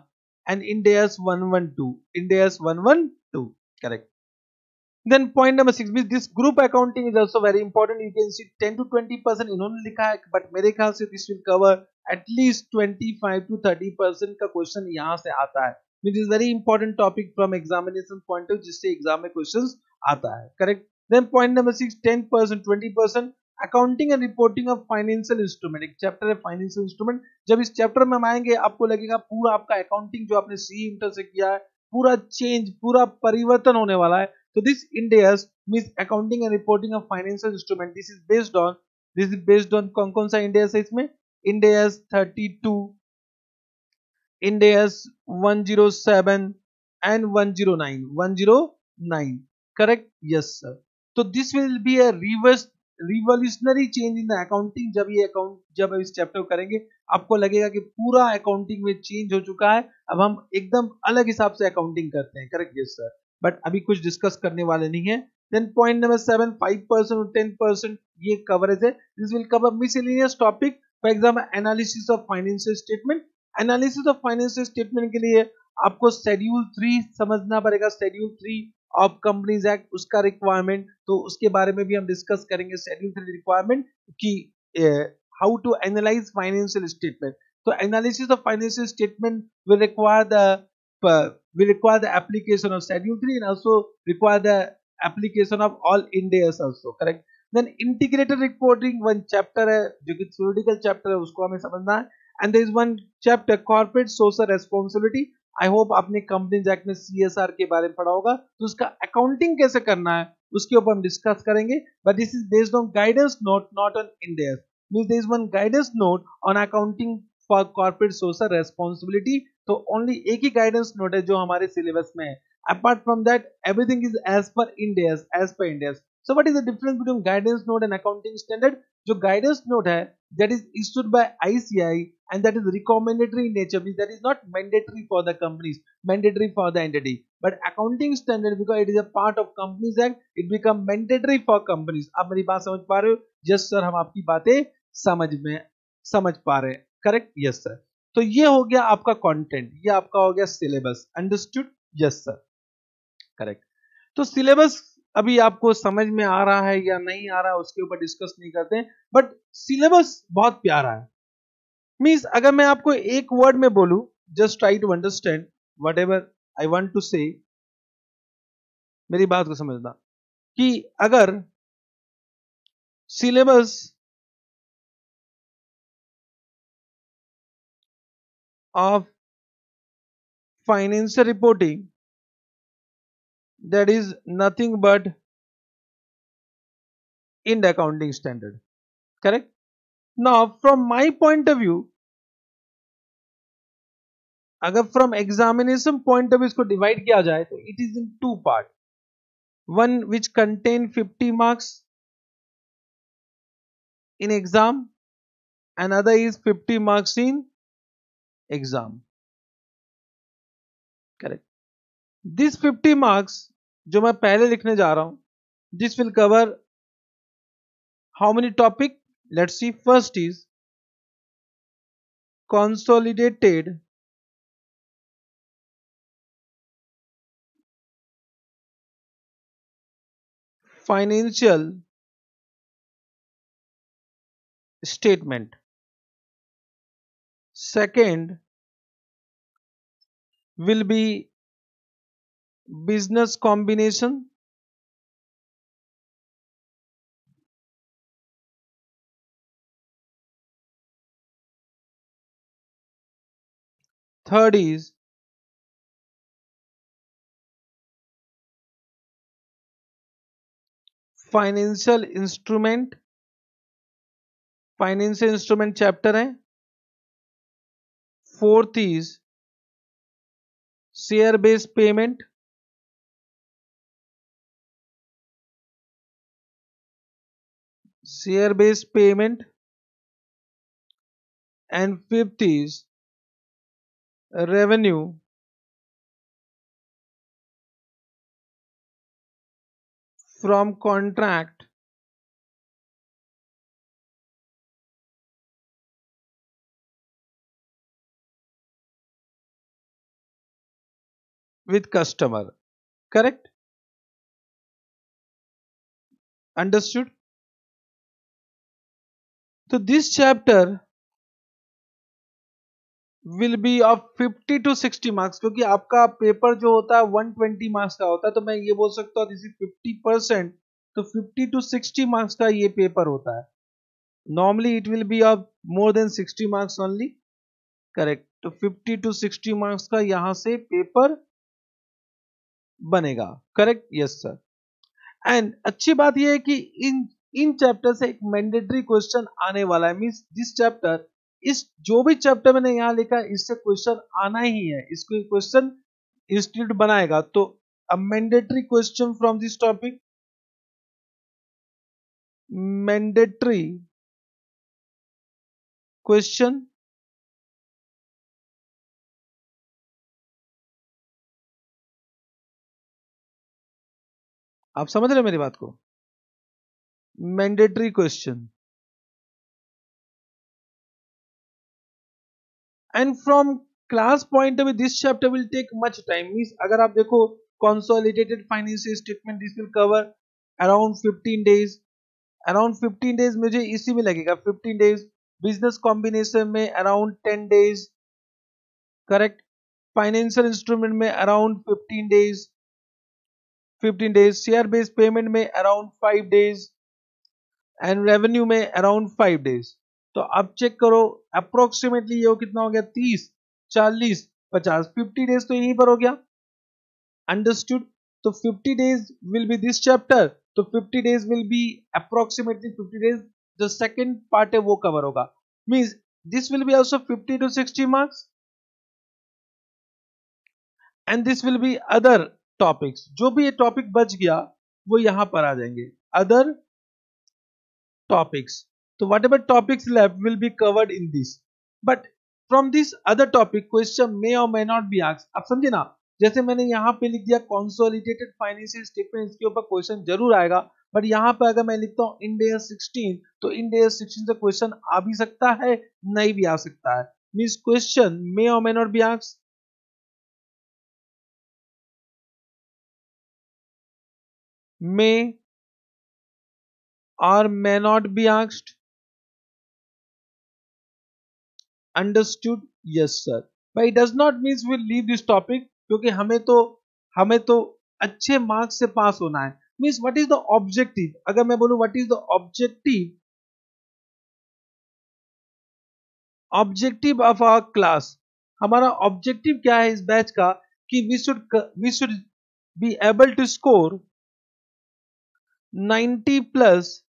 And Ind AS 112. Ind AS 112. Correct. Then point number 6, this group accounting is also very important. You can see 10 to 20% इन्होंने लिखा है, but मेरे ख्याल से this will cover at least 25 to 30% का क्वेश्चन यहाँ से आता है. Which is very important topic from examination point of view, जिससे एग्जाम में क्वेश्चन आता है, correct. Then point number 6, 10%, 20% accounting and reporting of financial instrument. एक चैप्टर है फाइनेंशियल इंस्ट्रूमेंट. जब इस चैप्टर में हम आएंगे आपको लगेगा पूरा आपका अकाउंटिंग जो आपने सी इंटर से किया है पूरा चेंज, पूरा परिवर्तन होने वाला है. So this Ind AS means accounting and reporting of financial instrument. This is based on कौन सा Ind AS है इसमें? Ind AS 32, Ind AS 107 and 109. Correct, yes sir. तो this will be a revolutionary change in the accounting. जब इस चैप्टर को करेंगे आपको लगेगा कि पूरा अकाउंटिंग में चेंज हो चुका है, अब हम एकदम अलग हिसाब से अकाउंटिंग करते हैं। Correct, yes sir. बट अभी कुछ डिस्कस करने वाले नहीं है। देन पॉइंट नंबर 7, 5% और 10% ये कवरेज है। This will cover miscellaneous topic, for example analysis of financial statement. Analysis of financial statement के लिए आपको शेड्यूल 3 समझना पड़ेगा। शेड्यूल 3 ऑफ कंपनीज एक्ट, उसका रिक्वायरमेंट, तो उसके बारे में भी हम डिस्कस करेंगे। शेड्यूल 3 रिक्वायरमेंट कि how to analyze financial statement. तो analysis of financial statement will require the application of schedule 3 and also require the application of all Ind AS also, correct। then integrated reporting one chapter है जो कि theoretical chapter है, उसको हमें समझना है। and there is one chapter corporate social responsibility। I hope आपने कंपनीज एक्ट में CSR के बारे में पढ़ा होगा, तो उसका अकाउंटिंग कैसे करना है उसके ऊपर हम डिस्कस करेंगे। But this is based on guidance note, not on Ind AS। Means there is one guidance note on accounting for corporate social responsibility. तो ओनली एक ही गाइडेंस नोट है जो हमारे सिलेबस में है। Apart from that everything is as per Ind AS, as per Ind AS। So what is the difference between guidance note and accounting standard? जो गाइडेंस नोट है that is issued by ICI and that is recommendatory in nature, means that is not mandatory for the companies, mandatory for the entity, but accounting standard because it is a part of companies act, it become mandatory for companies। आप मेरी बात समझ पा रहे हो? यस सर, हम आपकी बातें समझ पा रहे हैं। Correct, yes sir. तो ये हो गया आपका कंटेंट, ये आपका हो गया syllabus. Understood? Yes sir, correct. तो सिलेबस अभी आपको समझ में आ रहा है या नहीं आ रहा है उसके ऊपर डिस्कस नहीं करते हैं, बट सिलेबस बहुत प्यारा है। मींस अगर मैं आपको एक वर्ड में बोलूं, just try to understand whatever I want to say, मेरी बात को समझना कि अगर syllabus of financial reporting that is nothing but in the accounting standard, correct। now from my point of view, अगर from examination point of view इसको डिवाइड किया जाए तो it is in two part, one which contain 50 marks in exam and other is 50 marks in exam, correct. This 50 marks जो मैं पहले लिखने जा रहा हूं, this will cover how many topic? Let's see, first is consolidated financial statement, second will be business combination, third is financial instrument chapter है, fourth is share based payment, and fifth is revenue from contract with customer, correct, understood। तो this chapter will be of 50 to 60 marks, क्योंकि आपका पेपर जो होता है 120 मार्क्स का होता है, तो मैं ये बोल सकता हूँ दिस इज 50%, तो 50 to 60 मार्क्स का ये पेपर होता है। Normally it will B of more than 60 marks only, correct. तो 50 to 60 मार्क्स का यहां से पेपर बनेगा, करेक्ट, यस सर। एंड अच्छी बात यह है कि इन चैप्टर से एक मैंडेटरी क्वेश्चन आने वाला है। मींस दिस चैप्टर, इस जो भी चैप्टर मैंने यहां लिखा है इससे क्वेश्चन आना ही है, इसको क्वेश्चन इंस्टीट्यूट बनाएगा। तो a mandatory question from this topic. Mandatory question. आप समझ रहे हैं मेरी बात को? Mandatory question. And from class point of view, this chapter will take much time. Means अगर आप देखो consolidated financial statement, this will cover around 15 days. Around 15 days मुझे इसी में लगेगा 15 days. Business combination में around 10 days. Correct. Financial instrument में around 15 days. 15 days. Share based payment में around 5 days. एंड रेवेन्यू में अराउंड 5 डेज. तो अब चेक करो अप्रोक्सीमेटली ये कितना हो गया 30 40 50 50 डेज तो यहीं पर हो गया. अंडरस्टूड. तो 50 days will be this chapter. तो 50 days will be approximately 50 days. जो सेकंड पार्ट है वो कवर होगा. Means this will be also 50 to 60 marks and this will B other topics. जो भी ये टॉपिक बच गया वो यहां पर आ जाएंगे. Other topics. So whatever topics left will be covered in this. But from this other topic question may or may not be asked. आप समझे ना. जैसे मैंने यहाँ पे लिख दिया consolidated financial statement, इसके ऊपर क्वेश्चन जरूर आएगा. बट यहाँ पे अगर मैं लिखता हूँ Ind AS 16 तो Ind AS 16 से क्वेश्चन आ भी सकता है नहीं भी आ सकता है. Means question may or may not be asked. May or may not be asked. Understood? Yes sir. But it does not mean we'll leave this topic क्योंकि हमें तो अच्छे मार्क्स से पास होना है. Means what is the objective. अगर मैं बोलूं what is the objective of our class. हमारा ऑब्जेक्टिव क्या है इस बैच का कि we should be able to score 90 plus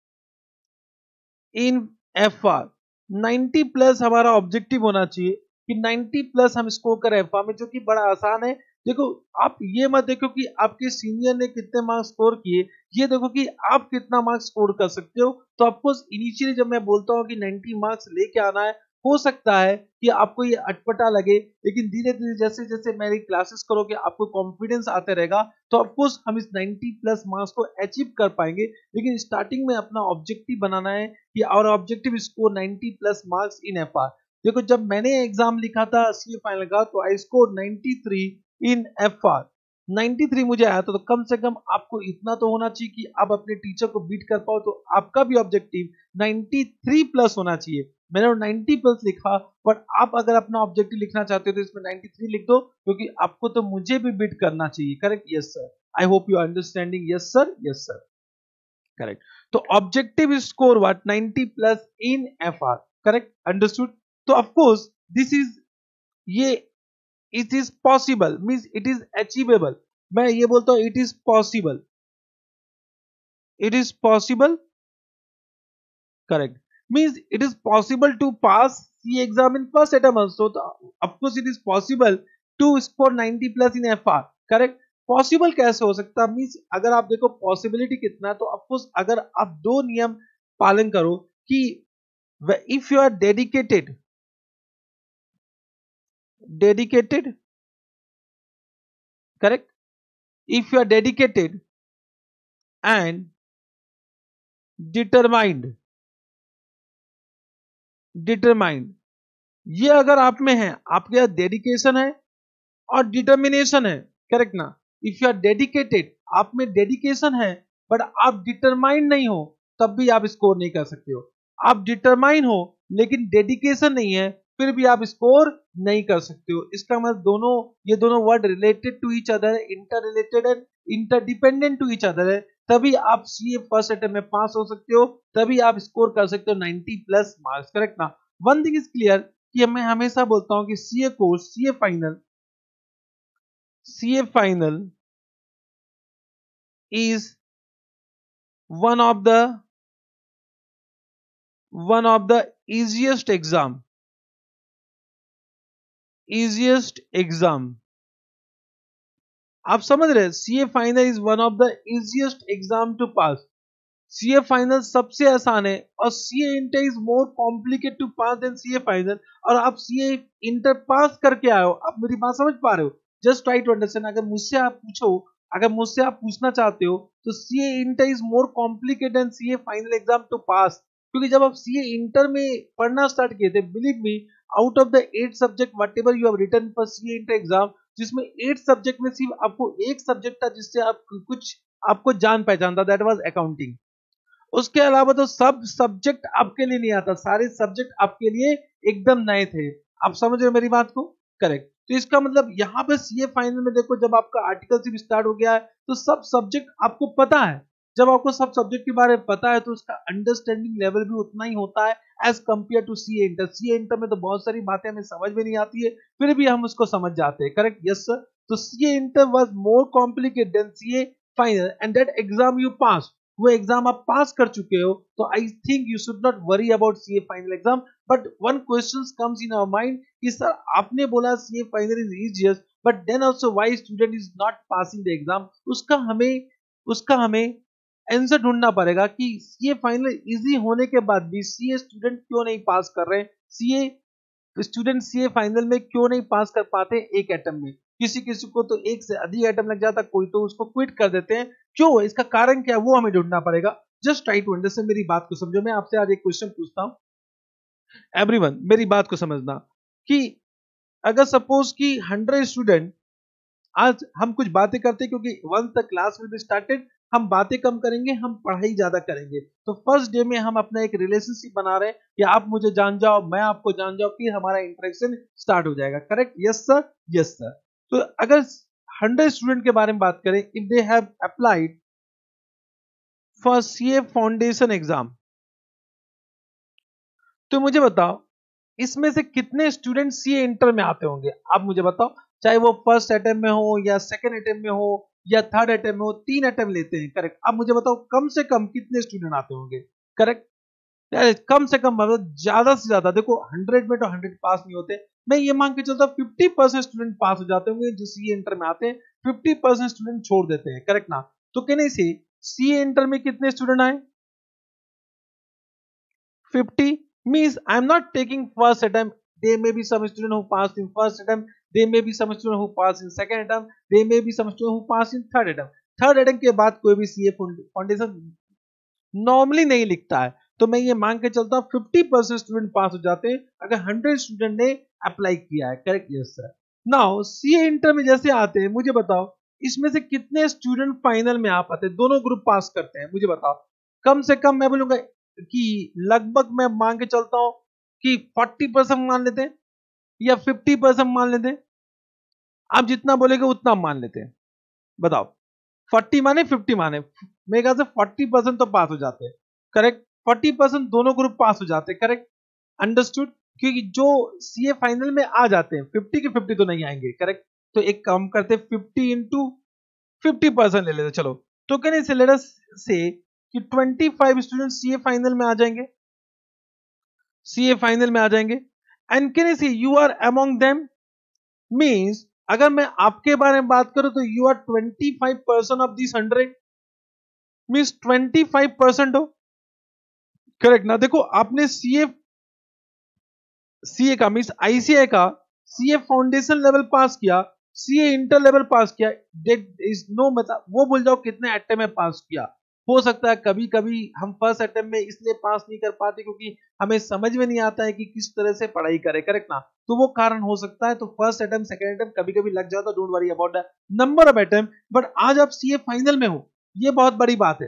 in FR. 90 plus हमारा ऑब्जेक्टिव होना चाहिए कि 90 प्लस हम स्कोर करें एफआर में, जो कि बड़ा आसान है. देखो आप ये मत देखो कि आपके सीनियर ने कितने मार्क्स स्कोर किए, ये देखो कि आप कितना मार्क्स स्कोर कर सकते हो. तो ऑफकोर्स इनिशियली जब मैं बोलता हूँ कि 90 मार्क्स लेके आना है, हो सकता है कि आपको ये अटपटा लगे, लेकिन धीरे धीरे जैसे जैसे मेरी क्लासेस करोगे आपको कॉन्फिडेंस आते रहेगा. तो ऑफकोर्स हम इस 90 प्लस मार्क्स को अचीव कर पाएंगे. लेकिन स्टार्टिंग में अपना ऑब्जेक्टिव बनाना है कि और objective score 90 plus marks in FR. देखो जब मैंने एग्जाम लिखा था सीए फाइनल का तो आई स्कोर 93 इन एफआर. 93 मुझे आया था. तो कम से कम आपको इतना तो होना चाहिए कि आप अपने टीचर को बीट कर पाओ. तो आपका भी ऑब्जेक्टिव 93 प्लस होना चाहिए. मैंने 90 प्लस लिखा, बट आप अगर अपना ऑब्जेक्टिव लिखना चाहते हो तो इसमें 93 लिख दो क्योंकि आपको तो मुझे भी बीट करना चाहिए. Correct? Yes sir. I hope you are understanding. Yes sir. Yes sir. Correct. तो objective score what 90 plus in FR. Correct? Understood. तो ऑफकोर्स दिस इज ये it is possible. Means it is achievable. मैं ये बोलता हूं it is possible. It is possible. Correct. Means it is possible to pass C exam in first attempt also. Of course it is possible to score 90 plus in FR. Correct. Possible कैसे हो सकता है? मीन्स अगर आप देखो पॉसिबिलिटी कितना है, तो ऑफकोर्स अगर आप दो नियम पालन करो कि if you are dedicated, correct, if you are dedicated and determined, ये अगर आप में है, आपके यहाँ डेडिकेशन है और डिटर्मिनेशन है. करेक्ट ना? इफ यू आर डेडिकेटेड, आप में डेडिकेशन है बट आप डिटरमाइंड नहीं हो, तब भी आप स्कोर नहीं कर सकते हो. आप डिटरमाइन हो लेकिन डेडिकेशन नहीं है, फिर भी आप स्कोर नहीं कर सकते हो. इसका मतलब ये दोनों word related to each other है, inter related and interdependent to each other है. तभी आप सीए फर्स्ट अटेम्प्ट में पास हो सकते हो, तभी आप स्कोर कर सकते हो 90 प्लस मार्क्स. करेक्ट ना? वन थिंग इज क्लियर कि मैं हमेशा बोलता हूं कि CA course, CA final is one of the easiest exam आप समझ रहे हैं, CA final is one of the easiest exam to pass. CA final सबसे आसान है और CA inter is more complicated to pass than CA final. और आप सीए इंटर पास करके आए हो, आप मेरी बात समझ पा रहे हो? Just try to understand. अगर मुझसे आप पूछना चाहते हो तो CA inter is more complicated than CA final exam to pass. क्योंकि जब आप सीए इंटर में पढ़ना स्टार्ट किए थे, believe me, out of the 8 subject whatever you have written for CA inter exam, जिसमें 8 सब्जेक्ट में सिर्फ आपको एक सब्जेक्ट था जिससे आप कुछ आपको जान पहचान था, दैट वाज अकाउंटिंग। उसके अलावा तो सब सब्जेक्ट आपके लिए नहीं आता, सारे सब्जेक्ट आपके लिए एकदम नए थे। आप समझ रहे हो मेरी बात को? करेक्ट। तो इसका मतलब यहाँ पे सीए फाइनल में देखो, जब आपका आर्टिकलशिप स्टार्ट हो गया है तो सब सब्जेक्ट आपको पता है। जब आपको सब सब्जेक्ट के बारे में पता है तो उसका अंडरस्टैंडिंग लेवल भी उतना ही होता है as compare to CA inter. CA inter में तो बहुत सारी बातें हमें समझ में नहीं आती है, फिर भी हम उसको समझ जाते हैं। करेक्ट? Yes sir. तो CA inter was more complicated than CA final and that exam you pass. वो एग्जाम आप पास कर चुके हो, तो I think you should not worry about CA final exam. But one question comes in our mind कि सर आपने बोला CA final is easiest, but then also why student is not passing the exam? उसका हमें आंसर ढूंढना पड़ेगा कि सीए फाइनल इजी होने के बाद भी सीए स्टूडेंट क्यों नहीं पास कर रहे हैं, सीए स्टूडेंट सीए फाइनल में क्यों नहीं पास कर पाते एक अटेम्प्ट में। किसी किसी को तो एक से अधिक अटेम्प्ट लग जाता, कोई तो उसको क्विट कर देते हैं। क्यों? इसका कारण क्या है वो हमें ढूंढना पड़ेगा। जस्ट ट्राई टू अंडरस्टैंड, मेरी बात को समझो। मैं आपसे आज एक क्वेश्चन पूछता हूं, एवरीवन मेरी बात को समझना, कि अगर सपोज कि 100 स्टूडेंट, आज हम कुछ बातें करते हैं क्योंकि once the class will be started, हम बातें कम करेंगे, हम पढ़ाई ज्यादा करेंगे। तो फर्स्ट डे में हम अपना एक रिलेशनशिप बना रहे हैं कि आप मुझे जान जाओ, मैं आपको जान जाओ, फिर हमारा इंटरेक्शन स्टार्ट हो जाएगा। Correct? Yes sir, yes sir. तो अगर 100 स्टूडेंट के बारे में बात करें, if they have applied for CA foundation exam, तो मुझे बताओ इसमें से कितने स्टूडेंट सीए इंटर में आते होंगे? आप मुझे बताओ, चाहे वो फर्स्ट अटेम्प्ट में हो या सेकंड अटेम्प्ट में हो या थर्ड अटेम्प्ट में हो, 3 अटेम्प्ट लेते हैं। करेक्ट? अब मुझे बताओ कम से कम कितने स्टूडेंट आते होंगे? करेक्ट? कम से कम मतलब ज्यादा से ज्यादा, देखो 100 में तो 100 पास नहीं होते, मैं ये मान के चलता हूँ 50% स्टूडेंट पास हो जाते होंगे जो सीए इंटर में आते हैं, 50% स्टूडेंट छोड़ देते हैं। करेक्ट ना? तो कहने से सीए इंटर में कितने स्टूडेंट आए? 50 means I'm not taking first attempt. There may be some student who passed in first attempt. There may be some student who passed in second attempt. There may be some student who passed in third attempt. Third attempt के बाद कोई भी सीए फाउंडेशन नॉर्मली नहीं लिखता है, तो मैं ये मान के चलता हूँ 50% स्टूडेंट पास हो जाते हैं अगर 100 स्टूडेंट ने अप्लाई किया है। Correct? Yes sir. Now CA inter में जैसे आते हैं, मुझे बताओ इसमें से कितने स्टूडेंट फाइनल में आ पाते हैं, दोनों ग्रुप पास करते हैं? मुझे बताओ। कम से कम मैं बोलूंगा कि लगभग मैं मान के चलता हूं कि 40% मान लेते हैं या 50% मान लेते हैं। आप जितना बोलेगे उतना मान लेते हैं। बताओ 40 माने 50 माने, मेरे ख्याल से 40% तो पास हो जाते हैं। करेक्ट? 40% दोनों ग्रुप पास हो जाते हैं। करेक्ट? अंडरस्टूड? क्योंकि जो सीए फाइनल में आ जाते हैं 50 के 50 तो नहीं आएंगे। करेक्ट? तो एक काम करते हैं 50 इंटू 50% ले लेते। चलो, तो कहने से लेट अस से कि 25 स्टूडेंट सीए फाइनल में आ जाएंगे, सीए फाइनल में आ जाएंगे। And can see you are among them, means अगर मैं आपके बारे में बात करूं तो you are 25% of this 100, means 25% हो। करेक्ट ना? देखो आपने सीए सीए का मींस आईसीआई का सीए फाउंडेशन लेवल पास किया, सीए इंटर लेवल पास किया, देट इज नो मतलब वो भूल जाओ कितने अटेम्प्ट में पास किया। हो सकता है कभी कभी हम फर्स्ट अटेम्प्ट में इसलिए पास नहीं कर पाते क्योंकि हमें समझ में नहीं आता है कि किस तरह से पढ़ाई करें। करेक्ट ना? तो वो कारण हो सकता है। तो फर्स्ट अटेम्प्ट सेकंड अटेम्प्ट कभी कभी लग जाता, don't worry about the number of attempt. But आज आप सीए फाइनल में हो, ये बहुत बड़ी बात है।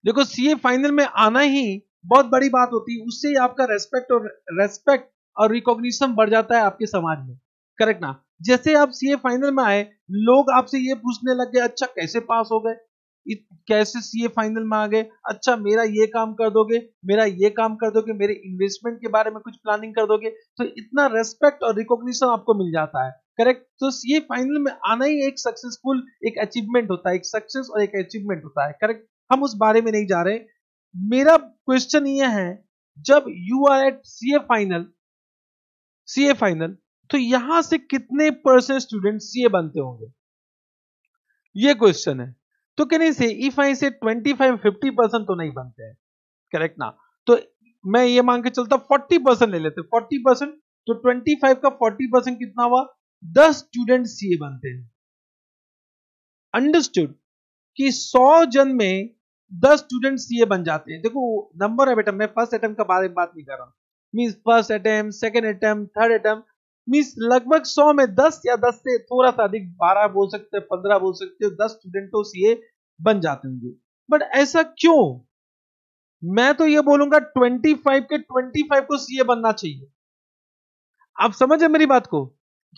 देखो सीए फाइनल में आना ही बहुत बड़ी बात होती है, उससे ही आपका रेस्पेक्ट और रिकॉग्निशन बढ़ जाता है आपके समाज में। करेक्ट ना? जैसे आप सीए फाइनल में आए, लोग आपसे ये पूछने लग गए, अच्छा कैसे पास हो गए, कैसे सीए फाइनल में आ गए, अच्छा मेरा ये काम कर दोगे, मेरा ये काम कर दोगे, मेरे इन्वेस्टमेंट के बारे में कुछ प्लानिंग कर दोगे। तो इतना रेस्पेक्ट और रिकॉग्निशन आपको मिल जाता है। करेक्ट? तो सीए फाइनल में आना ही एक सक्सेसफुल एक अचीवमेंट होता है, एक सक्सेस और एक अचीवमेंट होता है। करेक्ट? हम उस बारे में नहीं जा रहे। मेरा क्वेश्चन ये है, जब you are at CA final तो यहां से कितने परसेंट स्टूडेंट सीए बनते होंगे? ये क्वेश्चन है। तो कैन आई से इफ आई से 25-50% तो नहीं बनते हैं, करेक्ट ना। तो मैं ये मान के चलता 40% ले लेते, 40%, तो 25 का 40% कितना हुआ, 10 स्टूडेंट सीए बनते हैं। अंडरस्टूड कि 100 जन में 10 स्टूडेंट सीए बन जाते हैं। देखो नंबर है बेटा, मैं फर्स्ट अटेम्प्ट का बारे में बात नहीं कर रहा हूं, means first attempt, second attempt, third attempt, means लगभग 100 में 10 या 10 से थोड़ा सा अधिक, 12 बोल सकते हैं, 15 बोल सकते हो, 10 स्टूडेंट तो सीए बन जाते होंगे। बट ऐसा क्यों? मैं तो ये बोलूंगा 25 के 25 को सीए बनना चाहिए। आप समझे मेरी बात को,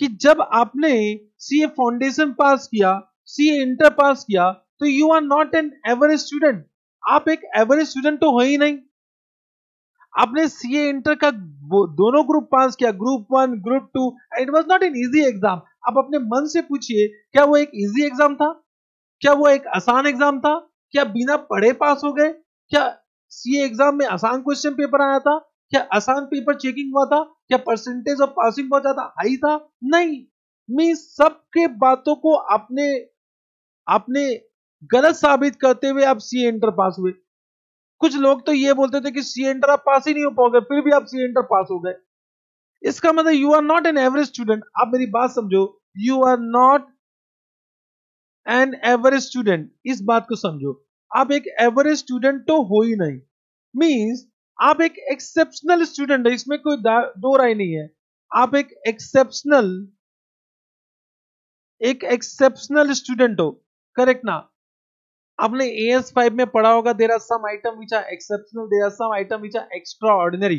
कि जब आपने सीए फाउंडेशन पास किया, सीए इंटर पास किया, तो you are not an average student. आप एक एवरेज स्टूडेंट तो हो ही नहीं। आपने सीए इंटर का दोनों ग्रुप पास किया, group 1, group 2, it was not an easy exam. आप अपने मन से पूछिए, क्या वो एक इजी एग्जाम था? क्या वो एक आसान एग्जाम था? क्या बिना पढ़े पास हो गए? क्या सीए एग्जाम में आसान क्वेश्चन पेपर आया था? क्या आसान पेपर चेकिंग हुआ था? क्या परसेंटेज ऑफ पासिंग बहुत ज्यादा हाई था? नहीं। मैं सबके बातों को आपने आपने गलत साबित करते हुए आप सीए इंटर पास हुए। कुछ लोग तो ये बोलते थे कि सीए इंटर आप पास ही नहीं हो पाओगे, फिर भी आप सीए इंटर पास हो गए। इसका मतलब you are not an average student. आप मेरी बात समझो, you are not an average student, इस बात को समझो। आप एक एवरेज स्टूडेंट तो हो ही नहीं, मींस आप एक एक्सेप्शनल स्टूडेंट है, इसमें कोई दो राय नहीं है। आप एक एक्सेप्शनल स्टूडेंट हो, करेक्ट ना। आपने AS5 में पढ़ा होगा, there are some item which are exceptional, there are some item which are extraordinary,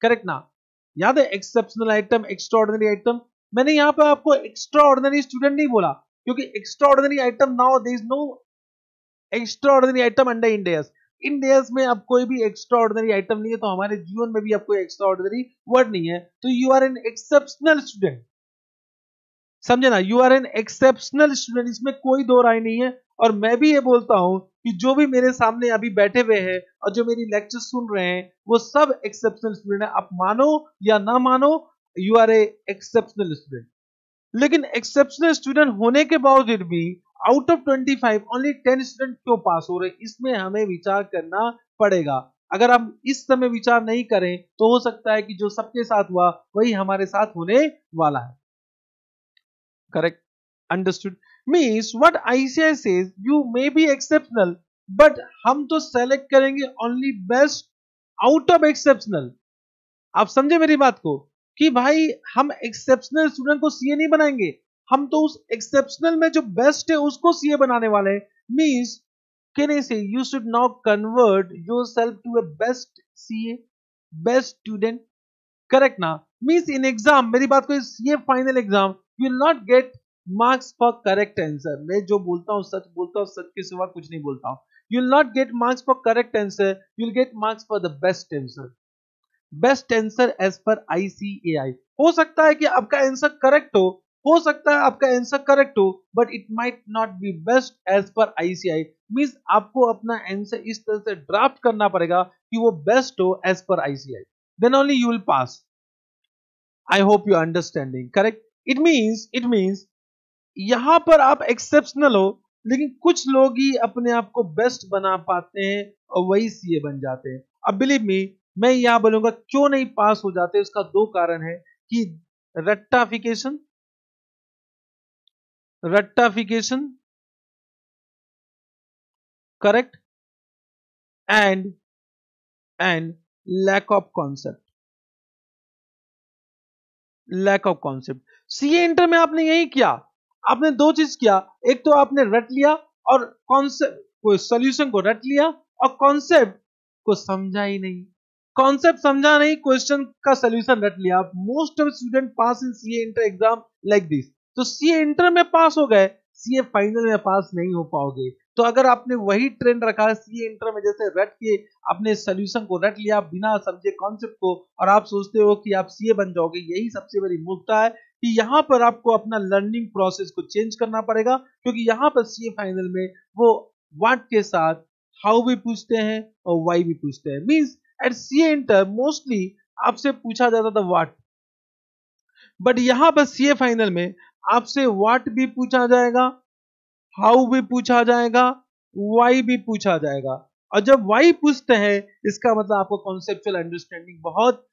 correct ना। याद है exceptional item, extraordinary item. मैंने यहां पर आपको एक्स्ट्रा ऑर्डिनरी स्टूडेंट नहीं बोला, क्योंकि extraordinary item now there is no extraordinary item under Ind AS. Ind AS में अब कोई भी एक्स्ट्रा ऑर्डिनरी आइटम नहीं है, तो हमारे जीवन में भी अब कोई एक्स्ट्रा ऑर्डिनरी वर्ड नहीं है। तो you are an exceptional student, समझे ना, you are an exceptional student, इसमें कोई दो राय नहीं है। और मैं भी ये बोलता हूं कि जो भी मेरे सामने अभी बैठे हुए हैं और जो मेरी लेक्चर सुन रहे हैं, वो सब एक्सेप्शनल स्टूडेंट है। आप मानो या ना मानो, you are a exceptional student. लेकिन एक्सेप्शनल स्टूडेंट होने के बावजूद भी आउट ऑफ 25 ओनली 10 स्टूडेंट क्यों पास हो रहे, इसमें हमें विचार करना पड़ेगा। अगर हम इस समय विचार नहीं करें तो हो सकता है कि जो सबके साथ हुआ वही हमारे साथ होने वाला है। Correct, understood. Means what ICI says, you may be exceptional, but हम तो सेलेक्ट करेंगे only best out of exceptional. आप समझे मेरी बात को, कि भाई हम एक्सेप्शनल स्टूडेंट को सीए नहीं बनाएंगे, हम तो उस एक्सेप्शनल में जो बेस्ट है उसको सीए बनाने वाले हैं। Means can I say you should now convert yourself to a best CA, best student, correct ना। मींस इन एग्जाम, मेरी बात को, ये final exam you will not get marks for correct answer. मैं जो बोलता हूँ सच बोलता हूँ, सच के सिवा कुछ नहीं बोलता हूँ। You will not get marks for correct answer, you will get marks for the best answer. Best answer as per ICAI. हो सकता है कि आपका आंसर करेक्ट हो सकता है आपका आंसर करेक्ट हो, but it might not be best as per ICAI. Means आपको अपना आंसर इस तरह से ड्राफ्ट करना पड़ेगा कि वो बेस्ट हो as per ICAI, then only you will pass. I hope you understanding, correct. It means यहां पर आप एक्सेप्शनल हो, लेकिन कुछ लोग ही अपने आप को बेस्ट बना पाते हैं और वही सीए बन जाते हैं। अब बिलीव मी, मैं यहां बोलूंगा क्यों नहीं पास हो जाते, उसका दो कारण है, कि रट्टाफिकेशन, रट्टाफिकेशन, correct, and and lack of concept, lack of concept. CA inter में आपने यही किया, आपने दो चीज किया, एक तो आपने रट लिया और कॉन्सेप्ट को, सॉल्यूशन को रट लिया और कॉन्सेप्ट को समझा ही नहीं, कॉन्सेप्ट समझा नहीं, क्वेश्चन का सॉल्यूशन रट लिया। Most of student pass in CA inter exam like this. तो सीए इंटर में पास हो गए, सीए फाइनल में पास नहीं हो पाओगे। तो अगर आपने वही ट्रेंड रखा है सीए इंटर में, जैसे रट के अपने सोल्यूशन को रट लिया बिना समझे कॉन्सेप्ट को, और आप सोचते हो कि आप सीए बन जाओगे, यही सबसे बड़ी मूर्खता है। कि यहां पर आपको अपना लर्निंग प्रोसेस को चेंज करना पड़ेगा, क्योंकि यहां पर सीए फाइनल में वो व्हाट के साथ हाउ भी पूछते हैं और वाई भी पूछते हैं। Means at CA inter mostly आपसे पूछा जाता था व्हाट, बट यहां पर सीए फाइनल में आपसे व्हाट भी पूछा जाएगा, हाउ भी पूछा जाएगा, वाई भी पूछा जाएगा। और जब वाई पूछते हैं इसका मतलब आपको कॉन्सेप्चुअल अंडरस्टैंडिंग बहुत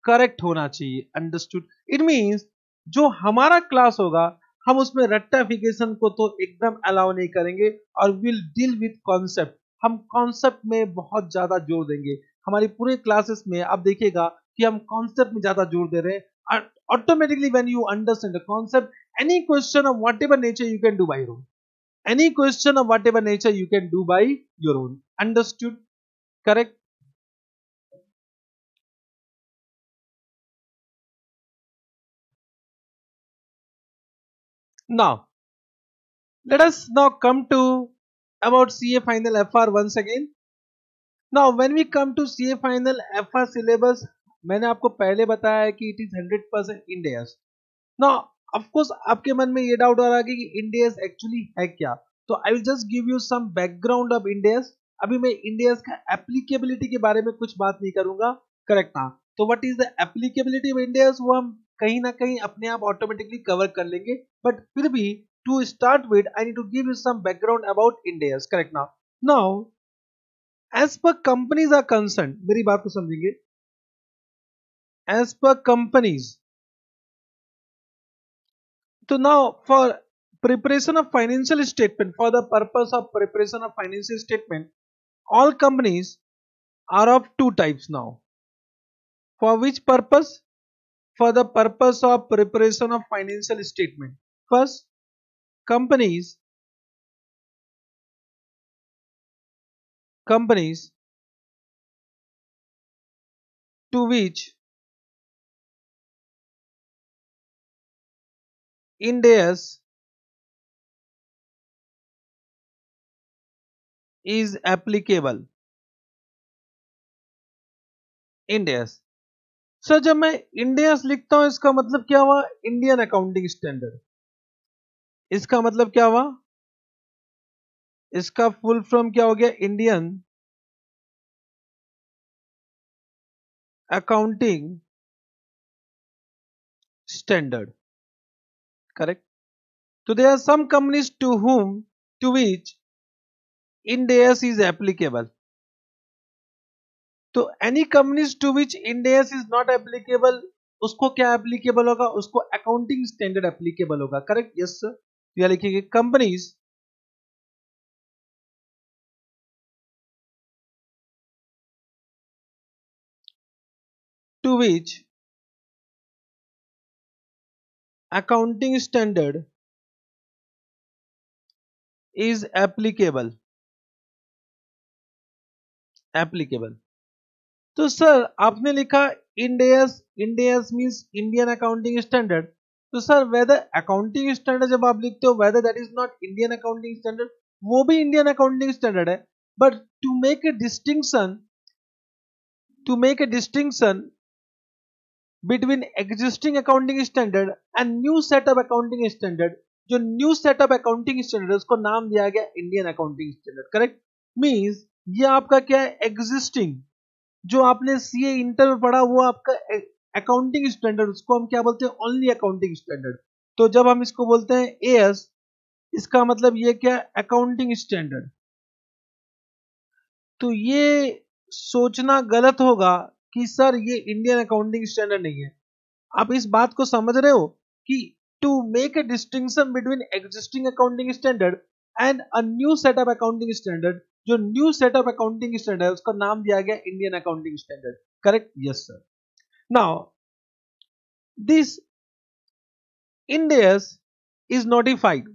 करेक्ट होना चाहिए। अंडरस्टूड इट मींस जो हमारा क्लास होगा हम उसमें रट्टाफिकेशन को तो एकदम अलाउ नहीं करेंगे और विल डील विथ कॉन्सेप्ट। हम कॉन्सेप्ट में बहुत ज्यादा जोर देंगे। हमारी पूरे क्लासेस में आप देखिएगा कि हम कॉन्सेप्ट में ज्यादा जोर दे रहे हैं। Automatically when you understand the concept, any question of what ever nature you can do by your own. Any question of whatever nature you can do by your own. Understood? Correct? Now, let us now come to about CA Final FR once again. Now, when we come to CA Final FR syllabus, मैंने आपको पहले बताया है कि it is 100% India's. Now, of course, आपके मन में ये डाउट आ रहा है कि India's actually है क्या? तो I will just give you some background of India's. अभी मैं India's का applicability के बारे में कुछ बात नहीं करूंगा, करेक्ट ना? तो what is the applicability of India's वो हम कहीं ना कहीं अपने आप ऑटोमेटिकली कवर कर लेंगे, बट फिर भी to start with I need to give you some background about India's, correct now? Now, as per companies are concerned, मेरी बात को समझेंगे, as per companies, so now for preparation of financial statement, for the purpose of preparation of financial statement, all companies are of two types now. For which purpose? For the purpose of preparation of financial statement. First, companies to which Ind AS is applicable. Ind AS. Sir जब मैं Ind AS लिखता हूं इसका मतलब क्या हुआ? Indian accounting standard. इसका मतलब क्या हुआ? इसका फुल फॉर्म क्या हो गया? Indian accounting standard, correct? So there are some companies to which Ind AS is applicable. तो any companies to which Ind AS is not applicable, उसको क्या applicable होगा? उसको accounting standard applicable होगा, correct? Yes sir. यह लिखिए companies to which accounting standard is applicable. तो सर आपने लिखा Ind AS means Indian accounting standard. तो सर वेदर अकाउंटिंग स्टैंडर्ड जब आप लिखते हो whether that is not Indian accounting standard, वो भी इंडियन अकाउंटिंग स्टैंडर्ड है, but to make a distinction between existing accounting standard and new set of accounting standard, जो new set of accounting standard है उसको नाम दिया गया Indian accounting standard, correct? Means ये आपका क्या है? एग्जिस्टिंग जो आपने सीए इंटर में पढ़ा वो आपका अकाउंटिंग स्टैंडर्ड, उसको हम क्या बोलते हैं? Only accounting standard. तो जब हम इसको बोलते हैं एएस, इसका मतलब ये क्या? Accounting standard. तो ये सोचना गलत होगा कि सर ये इंडियन अकाउंटिंग स्टैंडर्ड नहीं है। आप इस बात को समझ रहे हो कि to make a distinction between existing accounting standard and a new set of accounting standard, जो new set of accounting standard है उसका नाम दिया गया Indian accounting standard, correct? Yes sir. Now this Ind AS is notified.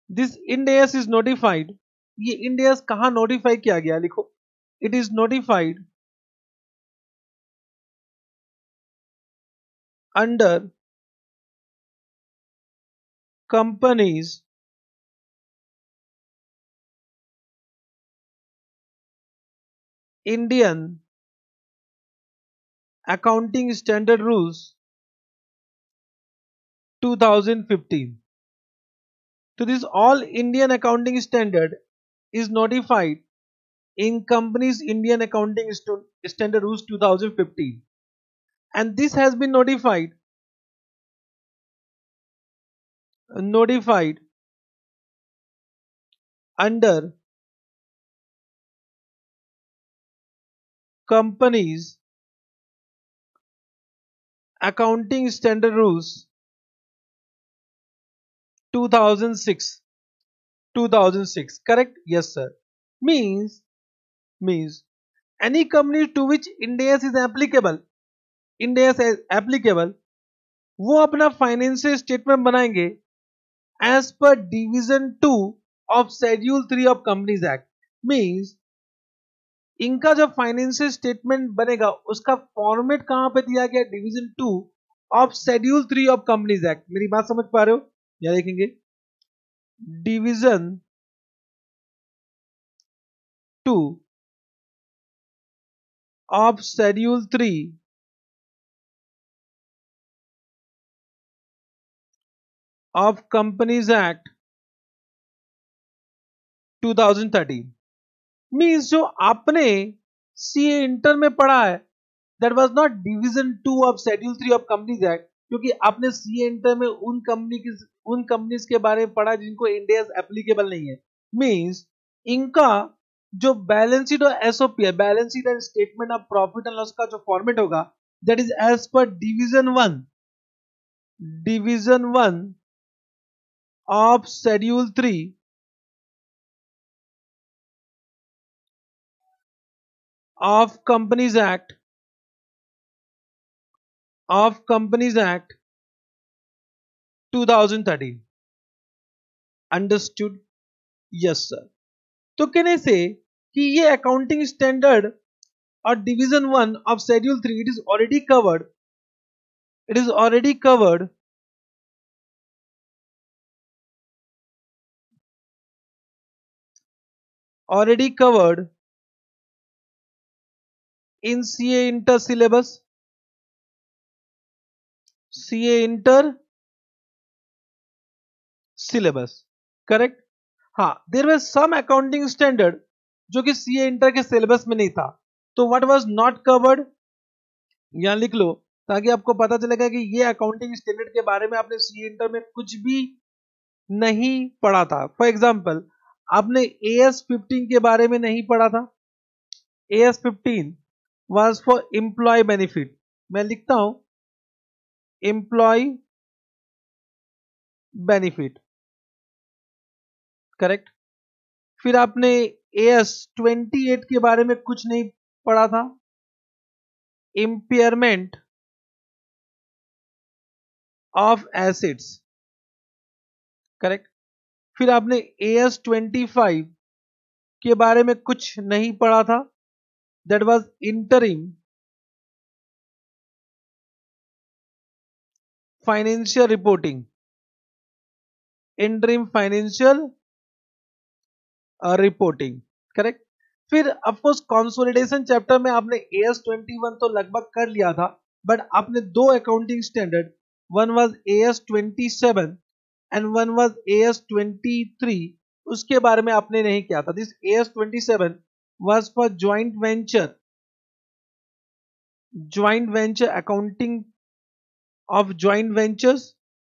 This Ind AS is notified. ये Ind AS कहाँ notify किया गया? लिखो, it is notified under companies Indian accounting standard rules 2015. So this all Indian accounting standard is notified in companies Indian accounting standard rules 2015, and this has been notified under companies accounting standard rules 2006. 2006, correct? Yes sir. Means any company to which Ind AS is applicable, Ind AS is applicable, वो अपना फाइनेंशियल स्टेटमेंट बनाएंगे as per division 2 of schedule 3 of companies act. Means इनका जो फाइनेंशियल स्टेटमेंट बनेगा उसका फॉर्मेट कहां पे दिया गया, division 2 of schedule 3 of companies act. मेरी बात समझ पा रहे हो? या देखेंगे division 2 of schedule 3 of companies act 2013। Means जो आपने सीए इंटर में पढ़ा है that was not division 2 of schedule 3 of companies act, क्योंकि आपने सीए इंटर में उन कंपनीज के बारे में पढ़ा जिनको इंड एस एप्लीकेबल नहीं है। मीन्स इनका जो बैलेंस शीट और एसओपी है, balance sheet and statement of profit and loss का जो फॉर्मेट होगा that is as per division 1 of schedule 3 of Companies Act 2013। Understood? Yes sir. तो कैन आई से कि ये अकाउंटिंग स्टैंडर्ड और division 1 of schedule 3 it is already covered in CA inter syllabus, correct? हाँ, there were some accounting standard जो कि सीए इंटर के सिलेबस में नहीं था, तो व्हाट वाज नॉट कवर्ड यहां लिख लो ताकि आपको पता चलेगा कि ये अकाउंटिंग स्टैंडर्ड के बारे में आपने सीए इंटर में कुछ भी नहीं पढ़ा था। फॉर एग्जांपल आपने AS 15 के बारे में नहीं पढ़ा था। AS 15 was for employee benefit, मैं लिखता हूं employee benefit, करेक्ट? फिर आपने AS 28 के बारे में कुछ नहीं पढ़ा था, impairment of assets, करेक्ट? फिर आपने AS 25 के बारे में कुछ नहीं पढ़ा था, that was interim financial reporting, interim financial reporting, correct? फिर ऑफकोर्स कंसोलिडेशन चैप्टर में आपने AS 21 तो लगभग कर लिया था, बट आपने दो accounting standard, one was AS 27 and one was AS 23, उसके बारे में आपने नहीं किया था। This AS 27 was for joint venture accounting of joint ventures,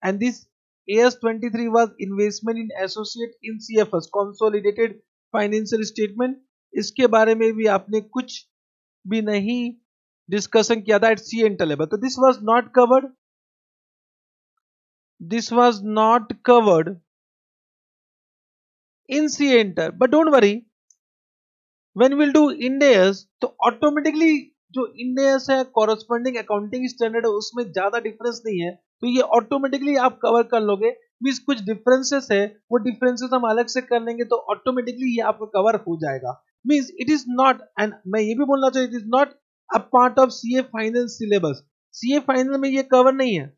and this AS 23 was investment in associate in CFS consolidated financial statement। इसके बारे में भी आपने कुछ भी नहीं डिस्कशन किया था एट सी इंटर लेवल, तो this was not covered in C inter. But don't worry, when will do Ind AS तो ऑटोमेटिकली जो इंड AS है कॉरेस्पॉन्डिंग अकाउंटिंग स्टैंडर्ड है उसमें ज्यादा डिफरेंस नहीं है, तो ये ऑटोमेटिकली आप कवर कर लोगे। मींस कुछ डिफरेंसेस है वो डिफरेंसेस हम अलग से कर लेंगे तो ऑटोमेटिकली ये आपको कवर हो जाएगा। Means it is not, and मैं ये भी बोलना चाहिए, it is not a part of CA final syllabus. CA final में ये कवर नहीं है,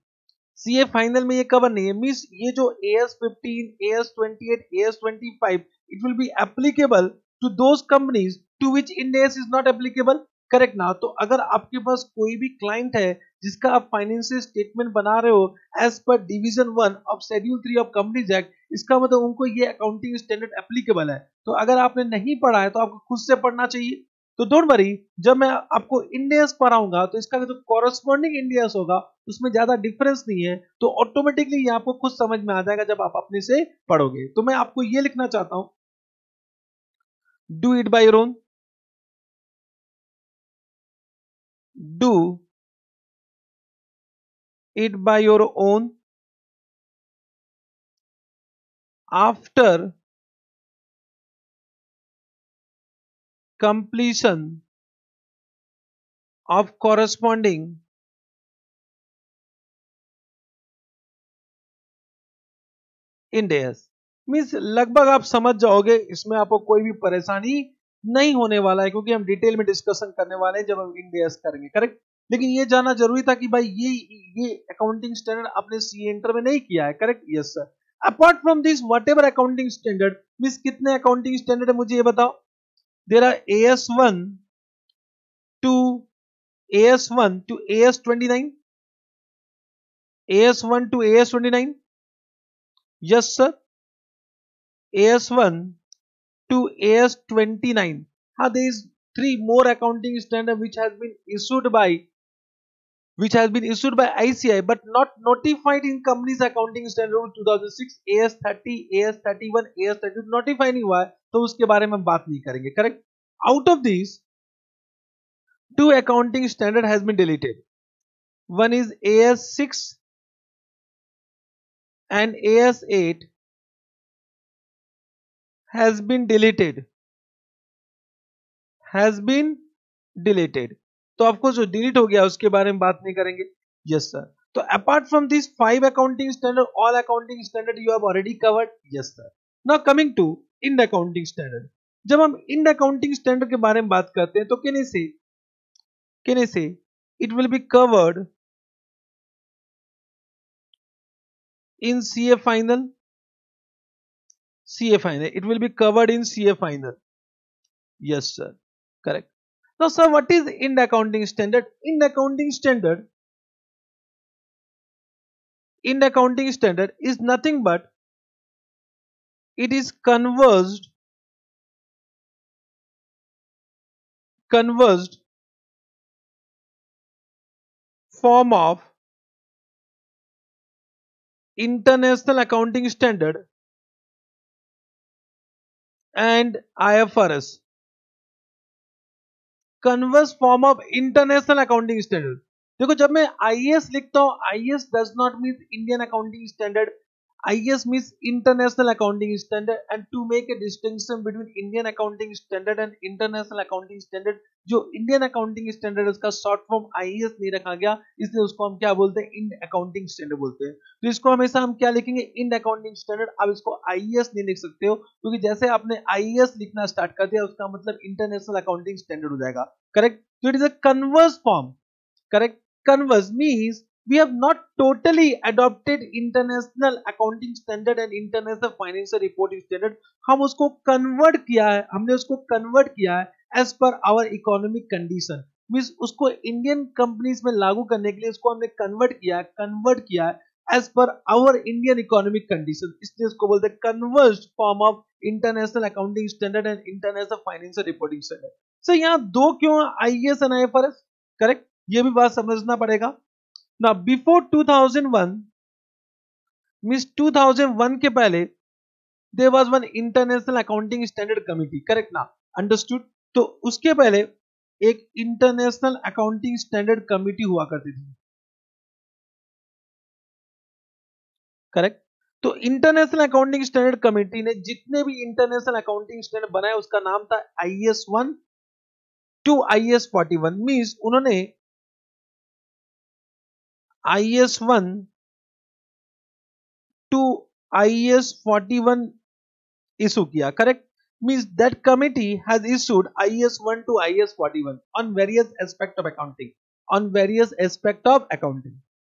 सीए फाइनल में ये कवर नहीं है। मींस ये जो AS 15, AS 28, AS 25 it will be applicable to those companies to which Ind AS is not applicable, correct ना? तो अगर आपके पास कोई भी क्लाइंट है जिसका आप फाइनेंशियल स्टेटमेंट बना रहे हो as per division 1 of schedule 3 of companies act, इसका मतलब उनको ये अकाउंटिंग स्टैंडर्ड एप्लीकेबल है। तो अगर आपने नहीं पढ़ा है तो आपको खुद से पढ़ना चाहिए। तो डोंट वरी, जब मैं आपको इंड AS पढ़ाऊंगा तो इसका जो कॉरेस्पॉन्डिंग इंड AS होगा उसमें ज्यादा डिफरेंस नहीं है, तो ऑटोमेटिकली ये आपको खुद समझ में आ जाएगा जब आप अपने से पढ़ोगे। तो मैं आपको ये लिखना चाहता हूं Do it by your own. Do it by your own after completion of corresponding Ind AS. Means लगभग आप समझ जाओगे, इसमें आपको कोई भी परेशानी नहीं होने वाला है, क्योंकि हम डिटेल में डिस्कशन करने वाले हैं जब हम इंडेस करेंगे। करेक्ट। लेकिन ये जानना जरूरी था कि भाई ये अकाउंटिंग स्टैंडर्ड आपने सी इंटर में नहीं किया है। Correct, yes sir. Apart from this whatever accounting standard, means कितने अकाउंटिंग स्टैंडर्ड है मुझे ये बताओ। There are AS1 to AS1 to AS29, AS1 to AS29, yes sir, AS1 to AS29. There is three more accounting standard which has been issued by ICI but not notified in Companies Accounting Standard Rule 2006, AS30, AS31, AS32 notify नहीं हुआ है, तो उसके बारे में हम बात नहीं करेंगे। Correct. Out of these, two accounting standard has been deleted. One is AS6 and AS8 has been deleted. तो ऑफकोर्स जो डिलीट हो गया उसके बारे में बात नहीं करेंगे। Yes sir. तो apart from this 5 accounting standard, all accounting standard you have already covered. Yes sir. Now coming to Ind accounting standard. जब हम इंड अकाउंटिंग स्टैंडर्ड के बारे में बात करते हैं तो can say it will be covered in CA final, it will be covered in CA final. Yes sir, correct. Now sir, what is Ind accounting standard? Ind accounting standard is nothing but it is converged form of International Accounting Standard and IFRS. Converse form of international accounting standard. देखो जब मैं IAS लिखता हूं, IAS does not mean Indian accounting standard, IAS means international accounting standard, and to make a distinction between Indian accounting standard and international accounting standard, जो Indian accounting standard उसका short form IAS नहीं रखा गया, इसलिए उसको हम क्या बोलते हैं, इंड अकाउंटिंग स्टैंडर्ड बोलते हैं। तो इसको हमेशा हम क्या लिखेंगे, इंड अकाउंटिंग स्टैंडर्ड। आप इसको IAS नहीं लिख सकते हो, क्योंकि जैसे आपने IAS लिखना स्टार्ट कर दिया उसका मतलब इंटरनेशनल अकाउंटिंग स्टैंडर्ड हो जाएगा। करेक्ट। तो it is a converse form. Correct. Converse means we have not totally adopted international accounting standard and international financial reporting standard. हम उसको convert किया है, हमने उसको convert किया है as per our economic condition. Means उसको Indian companies में लागू करने के लिए उसको हमने convert किया है as per our Indian economic condition. इसलिए उसको बोलते हैं converged form of international accounting standard and international financial reporting standard. So यहाँ दो क्यों IAS and IFRS? Correct. ये भी बात समझना पड़ेगा ना। बिफोर 2001 मींस 2001 के पहले there was one international accounting standard committee. Correct ना, अंडरस्टूड। तो उसके पहले एक इंटरनेशनल अकाउंटिंग स्टैंडर्ड कमिटी हुआ करती थी। करेक्ट। तो इंटरनेशनल अकाउंटिंग स्टैंडर्ड कमिटी ने जितने भी इंटरनेशनल अकाउंटिंग स्टैंडर्ड बनाए उसका नाम था IS1 टू IS41। मींस उन्होंने IS1 to IS41 issue किया। Correct. Means that committee has issued IS1 to IS41 on various aspect of accounting.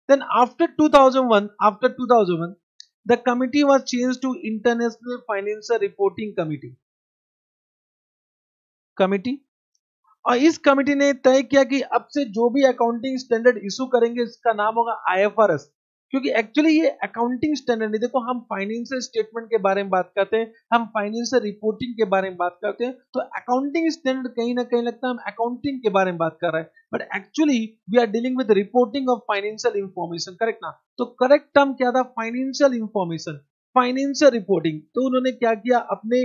Then after 2001, the committee was changed to International Financial Reporting Committee। और इस कमिटी ने तय किया कि अब से जो भी अकाउंटिंग स्टैंडर्ड इशू करेंगे इसका नाम होगा IFRS, क्योंकि एक्चुअली ये अकाउंटिंग स्टैंडर्ड नहीं। देखो हम फाइनेंशियल स्टेटमेंट के बारे में बात करते हैं, हम फाइनेंशियल रिपोर्टिंग के बारे में बात करते हैं, तो अकाउंटिंग स्टैंडर्ड कहीं ना कहीं लगता है हम अकाउंटिंग के बारे में बात कर रहे हैं, but actually we are dealing with reporting of financial information. Correct ना। तो करेक्ट टर्म क्या था, फाइनेंशियल इंफॉर्मेशन, फाइनेंशियल रिपोर्टिंग। तो उन्होंने क्या किया, अपने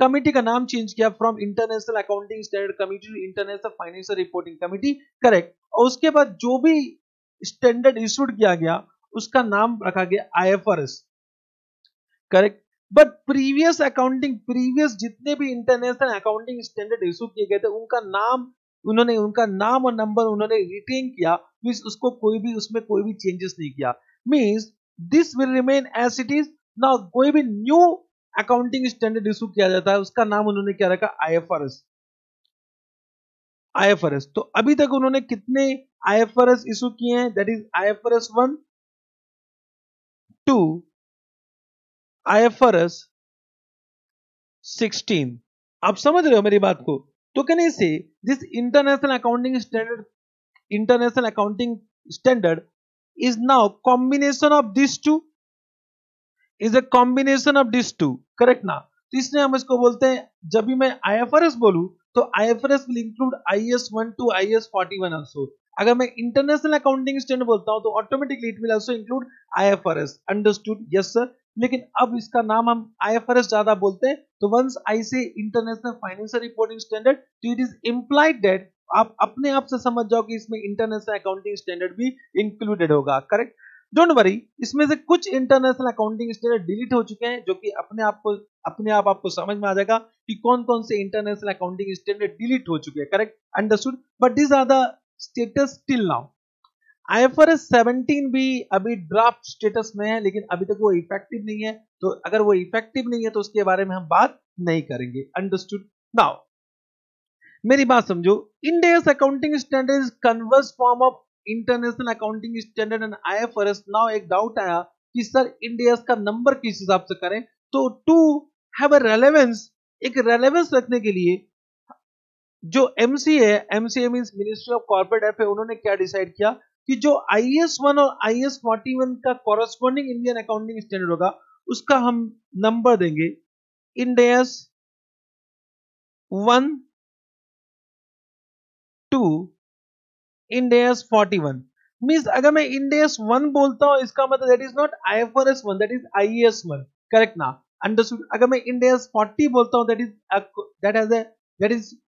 कमिटी का नाम चेंज किया from international accounting standard committee to international financial reporting committee, correct. और उसके बाद जो भी स्टैंडर्ड इशूड किया गया उसका नाम रखा गया IFRS, करेक्ट। बट प्रीवियस जितने भी इंटरनेशनल अकाउंटिंग स्टैंडर्ड इशू किए गए थे उनका नाम और नंबर उन्होंने रिटेन किया, मींस उसको उसमें कोई भी चेंजेस नहीं किया, means this will remain as it is. Now कोई भी न्यू अकाउंटिंग स्टैंडर्ड इशू किया जाता है उसका नाम उन्होंने क्या रखा, IFRS। तो अभी तक उन्होंने कितने IFRS इशू किए हैं, दैट इज IFRS 1, 2, IFRS 16। आप समझ रहे हो मेरी बात को? तो कैन आई से this international accounting standard is now combination of these two, is a combination of these two, correct ना? तो इसलिए हम इसको बोलते हैं, जब भी मैं IFRS बोलूं तो IFRS will include IAS 1 to IAS 41 also। अगर मैं इंटरनेशनल अकाउंटिंग स्टैंडर्ड बोलता हूं तो automatically it will also include IFRS, understood? Yes sir. लेकिन अब इसका नाम हम IFRS ज्यादा बोलते हैं, तो वंस आई से इंटरनेशनल फाइनेंशियल रिपोर्टिंग स्टैंडर्ड, तो इट इज इम्प्लाइड दैट आप अपने आप से समझ जाओ कि इसमें इंटरनेशनल अकाउंटिंग स्टैंडर्ड भी इंक्लूडेड होगा, करेक्ट। डोंट वरी, इसमें से कुछ इंटरनेशनल अकाउंटिंग स्टैंडर्ड डिलीट हो चुके हैं, जो कि अपने आप आपको समझ में आ जाएगा कि कौन कौन से इंटरनेशनल अकाउंटिंग स्टैंडर्ड डिलीट हो चुके हैं, correct, understood. But this are the status till now. IFRS 17 भी अभी ड्राफ्ट स्टेटस में है, लेकिन अभी तक वो इफेक्टिव नहीं है, तो अगर वो इफेक्टिव नहीं है तो उसके बारे में हम बात नहीं करेंगे, अंडरस्टूड। नाउ मेरी बात समझो, Indians accounting standard is converse form of international accounting standard and IFRS। Now एक डाउट आया कि सर इंडियस का नंबर किस हिसाब से करें, तो टू हैव अ रेलेवेंस, एक रेलेवेंस रखने के लिए जो MCA means ministry of corporate affair, उन्होंने क्या डिसाइड किया कि जो IAS 1 और IAS 41 का कॉरेस्पॉन्डिंग इंडियन अकाउंटिंग स्टैंडर्ड होगा उसका हम नंबर देंगे IND-AS 1 to IND-AS 41। मींस अगर मैं IND-AS 1 बोलता हूं इसका मतलब that is not IFRS 1, that is IAS 1, correct ना, अंडरस्टूड। अगर मैं IND-AS 40 बोलता हूं that is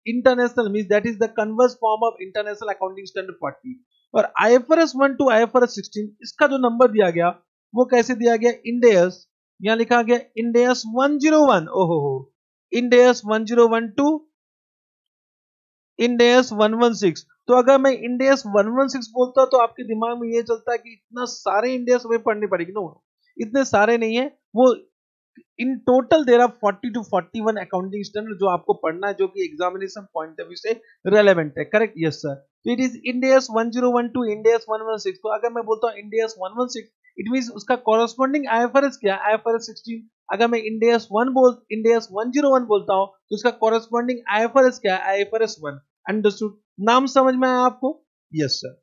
international, means that is the converse form of international accounting standard 40। और IFRS 1 to IFRS 16 इसका जो नंबर दिया गया वो कैसे दिया गया, IND-AS, यहां लिखा गया IND-AS 101, ओहो हो, IND-AS 101 to IND-AS 116। तो अगर मैं IND-AS 116 बोलता हूं तो आपके दिमाग में ये चलता है कि इतना सारे IND-AS हमें पढ़नी पड़ेगी। नो, इतने सारे नहीं है, वो in total there are 40 to 41 accounting standard जो आपको पढ़ना है, जो कि एग्जामिनेशन पॉइंट ऑफ व्यू से रेलेवेंट है, करेक्ट, यस सर। तो it is IND-AS 101 to IND-AS 116। तो अगर मैं बोलता हूं IND-AS 116, इट मींस उसका कॉरेस्पॉन्डिंग IFRS क्या, IFRS 16। अगर मैं IND-AS 101 बोलता हूं तो उसका कॉरेस्पॉन्डिंग IFRS क्या है, IFRS 1, अंडरस्टूड। नाम समझ में आया आपको? Yes sir.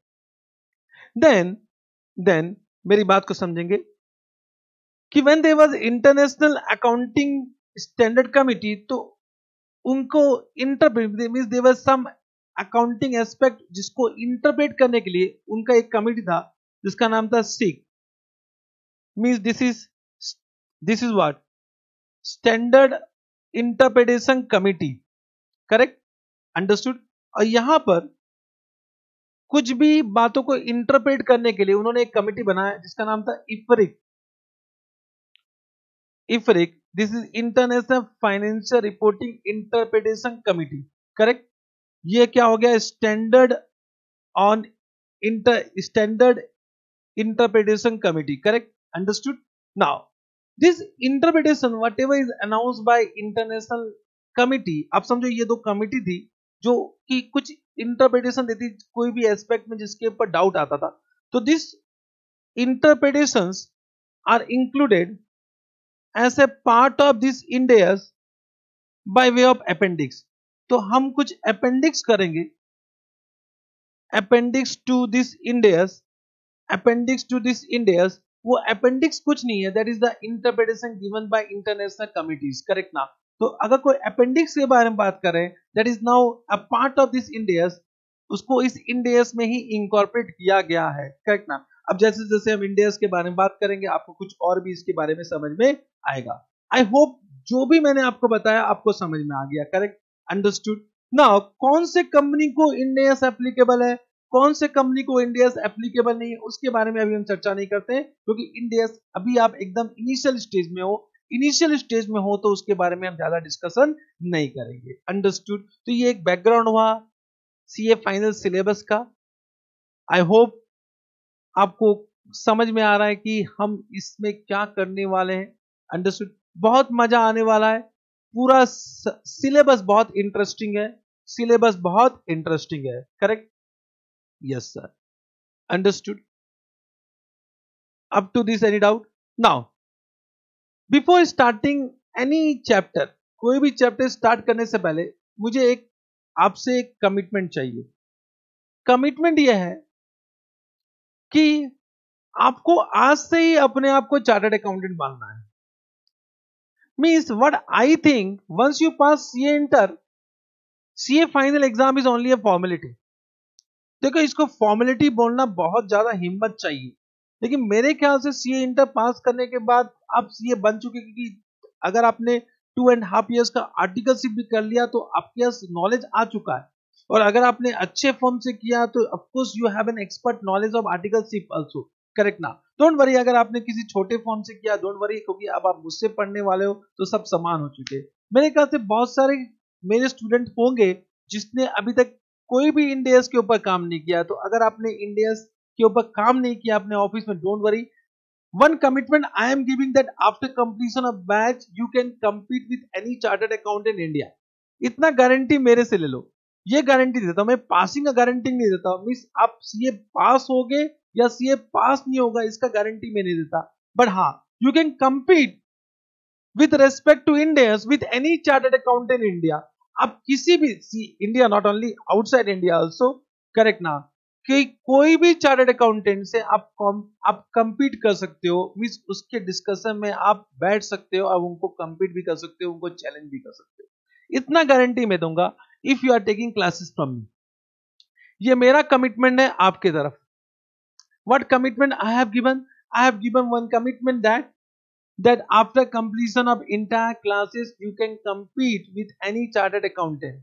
देन मेरी बात को समझेंगे कि when there was international accounting standard committee, तो उनको interpret means there was some accounting aspect जिसको इंटरप्रेट करने के लिए उनका एक कमिटी था जिसका नाम था SIC, means this is what, standard interpretation committee, correct, understood. और यहां पर कुछ भी बातों को इंटरप्रेट करने के लिए उन्होंने एक कमिटी बनाया जिसका नाम था IFRIC, this is international financial reporting interpretation committee, correct. ये क्या हो गया, standard interpretation committee, correct, understood. Now this interpretation what ever is announce bye international committee, आप समझो ये दो कमिटी थी जो कि कुछ इंटरप्रिटेशन देती कोई भी एस्पेक्ट में जिसके ऊपर डाउट आता था, तो this interpretations are included as a part of this IND-AS by way of appendix। तो हम कुछ appendix करेंगे, appendix to this IND-AS, वो appendix कुछ नहीं है, that is the interpretation given by international committees, correct ना। तो अगर कोई appendix के बारे में बात करें, that is now a part of this IND-AS, उसको इस IND-AS में ही incorporate किया गया है, करेक्ट ना। अब जैसे जैसे हम IND-AS के बारे में बात करेंगे आपको कुछ और भी इसके बारे में समझ में आएगा। आई होप जो भी मैंने आपको बताया आपको समझ में आ गया, करेक्ट, अंडरस्टूड। नाउ कौन से कंपनी को इंड एस एप्लीकेबल है, कौन से कंपनी को इंड एस एप्लीकेबल नहीं है, उसके बारे में अभी हम चर्चा नहीं करते हैं, क्योंकि इंड एस अभी आप एकदम इनिशियल स्टेज में हो, इनिशियल स्टेज में हो तो उसके बारे में हम ज्यादा डिस्कशन नहीं करेंगे, अंडरस्टूड। तो ये एक बैकग्राउंड हुआ सीए फाइनल सिलेबस का। आई होप आपको समझ में आ रहा है कि हम इसमें क्या करने वाले हैं, अंडरस्टूड। बहुत मजा आने वाला है, पूरा सिलेबस बहुत इंटरेस्टिंग है, सिलेबस बहुत इंटरेस्टिंग है, correct, yes sir, understood. Up to this any doubt? Now before starting any chapter, कोई भी चैप्टर स्टार्ट करने से पहले मुझे एक आपसे एक कमिटमेंट चाहिए। कमिटमेंट यह है कि आपको आज से ही अपने आप को चार्टर्ड अकाउंटेंट मानना है। Means what I think, once you pass CA inter, CA final exam is only a formality. देखो, इसको फॉर्मेलिटी बोलना बहुत ज्यादा हिम्मत चाहिए, लेकिन मेरे ख्याल से सीए इंटर पास करने के बाद आप सीए बन चुके, क्योंकि अगर आपने 2.5 years का आर्टिकलशिप भी कर लिया तो आपके पास नॉलेज आ चुका है, और अगर आपने अच्छे फॉर्म से किया तो of course you have an expert knowledge of articleship also, correct ना? डोंट वरी, अगर आपने किसी छोटे फॉर्म से किया डोंट वरी, क्योंकि अब आप मुझसे पढ़ने वाले हो तो सब समान हो चुके। मेरे ख्याल से बहुत सारे मेरे स्टूडेंट होंगे जिसने अभी तक कोई भी इंड एस के ऊपर काम नहीं किया, तो अगर आपने इंड एस के ऊपर काम नहीं किया अपने ऑफिस में, don't worry, one commitment I am giving that after completion of batch you can compete with any chartered account in India। इतना गारंटी मेरे से ले लो, ये गारंटी देता हूं मैं, पासिंग का गारंटी नहीं देता हूं। मींस आप सीए पास होगे या सीए पास नहीं होगा इसका गारंटी मैं नहीं देता, बट हाँ you can compete with respect to India with any chartered account in India। आप किसी भी India, not only outside India also, correct ना, कि कोई भी चार्टर्ड अकाउंटेंट से आप compete कर सकते हो, मींस उसके डिस्कशन में आप बैठ सकते हो, आप उनको compete भी कर सकते हो, उनको चैलेंज भी कर सकते हो, इतना गारंटी मैं दूंगा if you are taking classes from me. ये मेरा कमिटमेंट है आपके तरफ। What commitment I have given? I have given one commitment that after completion of entire classes you can compete with any chartered accountant।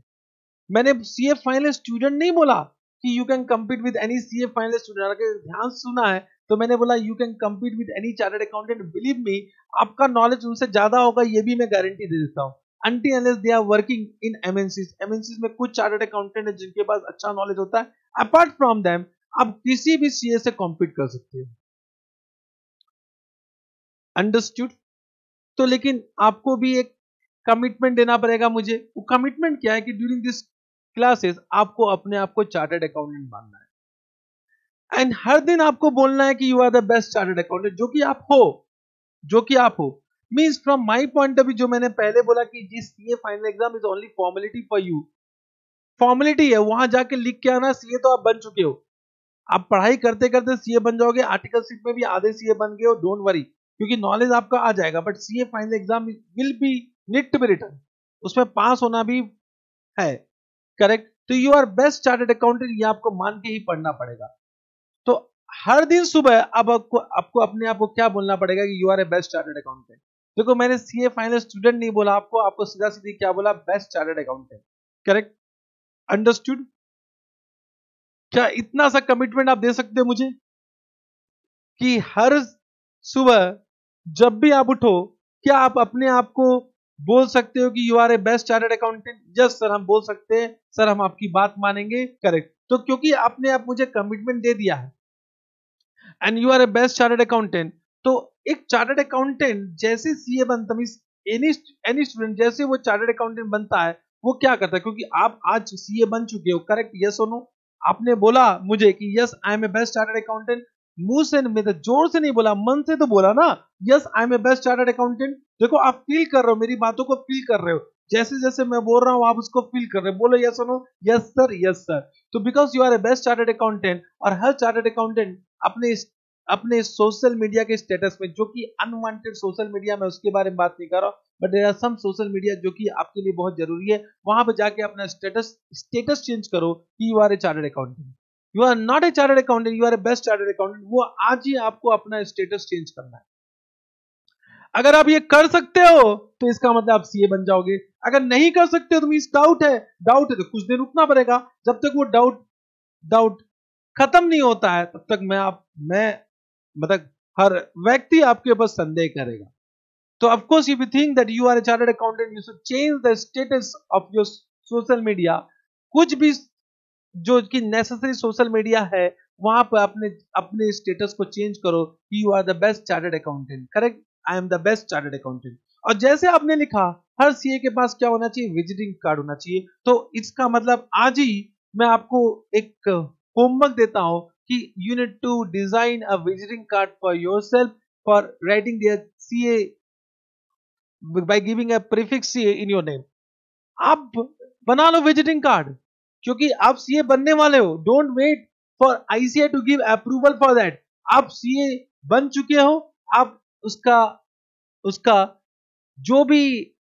मैंने सीए फाइनल स्टूडेंट नहीं बोला कि you can compete with any CA final student, अगर ध्यान सुना है तो मैंने बोला you can compete with any chartered accountant। Believe me, आपका नॉलेज उनसे ज्यादा होगा, ये भी मैं गारंटी दे देता हूँ, until unless they are working in MNCs। MNCs में कुछ चार्टर्ड अकाउंटेंट है जिनके पास अच्छा नॉलेज होता है, अपार्ट फ्रॉम देम आप किसी भी सीए से कॉम्पीट कर सकते हो, अंडरस्टूड। तो लेकिन आपको भी एक कमिटमेंट देना पड़ेगा मुझे। वो कमिटमेंट क्या है कि ड्यूरिंग दिस क्लासेस आपको अपने आप को चार्टर्ड अकाउंटेंट मानना है, एंड हर दिन आपको बोलना है कि you are the best chartered accountant, जो कि आप हो, जो कि आप हो। Means from my point of view, जो मैंने पहले बोला कि जिस CA final exam is only formality for you, formality है, वहां जाके लिख के आना सीए तो आप बन चुके हो, आप पढ़ाई करते करते सीए बन जाओगे, आर्टिकलशिप में भी आधे सीए बन गए हो, डोंट वरी, क्योंकि नॉलेज आपका आ जाएगा। But CA final exam will be need to be written, उसमें पास होना भी है, करेक्ट। तो you are best chartered accountant, ये आपको मान के ही पढ़ना पड़ेगा। तो हर दिन सुबह अब आपको अपने आप को क्या बोलना पड़ेगा कि you are a best chartered accountant. देखो, मैंने सीए फाइनल स्टूडेंट नहीं बोला आपको सीधा सीधी क्या बोला, best chartered accountant, correct, understood. क्या इतना सा कमिटमेंट आप दे सकते हो मुझे कि हर सुबह जब भी आप उठो, क्या आप अपने आप को बोल सकते हो कि you are a best chartered accountant? Yes sir, हम बोल सकते हैं सर, हम आपकी बात मानेंगे, करेक्ट। तो क्योंकि आपने आप मुझे कमिटमेंट दे दिया है and you are a best chartered accountant, तो एक चार्टर्ड अकाउंटेंट जैसे सीए बनता है, एनी स्टूडेंट जैसे वो चार्टर्ड अकाउंटेंट बनता है, वो क्या करता है, क्योंकि आप आज सीए बन चुके हो, करेक्ट, यस और नो? आपने बोला मुझे कि yes I am a best chartered accountant, मुंह से नहीं, तो जोर से नहीं बोला, मन से तो बोला ना, yes I am a best chartered accountant. देखो, आप फील कर रहे हो, मेरी बातों को फील कर रहे हो, जैसे जैसे मैं बोल रहा हूं आप उसको फील कर रहे हो, बोलो यस और no, yes sir, yes sir. तो because you are a best chartered accountant, और हर चार्टर्ड अकाउंटेंट अपने सोशल मीडिया के स्टेटस में, जो कि अनवांटेड सोशल मीडिया में, उसके बारे में बात नहीं कर रहा, but there are some social media जो कि आपके लिए बहुत जरूरी है, वहां पर जाके अपना स्टेटस चेंज करो कि you are a chartered accountant. You are not a chartered accountant, you are a best chartered accountant. वो आज ही आपको अपना स्टेटस चेंज करना है। अगर आप ये कर सकते हो तो इसका मतलब आप सीए बन जाओगे, अगर नहीं कर सकते हो तो मींस डाउट है तो कुछ दिन रुकना पड़ेगा, जब तक वो डाउट खत्म नहीं होता है तब तक मैं मतलब हर व्यक्ति आपके ऊपर संदेह करेगा। तो of course if you think that you are a chartered accountant you should change the status of your social media, कुछ भी जो कि नेसेसरी सोशल मीडिया है वहां पर अपने अपने स्टेटस को चेंज करो कि you are the best chartered accountant, correct, I am the best chartered accountant. और जैसे आपने लिखा हर सीए के पास क्या होना चाहिए, विजिटिंग कार्ड होना चाहिए। तो इसका मतलब आज ही मैं आपको एक होमवर्क देता हूं कि you need to design a visiting card for yourself for writing there CA by giving a prefix CA in your name. आप बना लो विजिटिंग कार्ड, क्योंकि आप सीए बनने वाले हो। Don't wait for ICA to give approval for that. आप सीए बन चुके हो, आप उसका उसका जो भी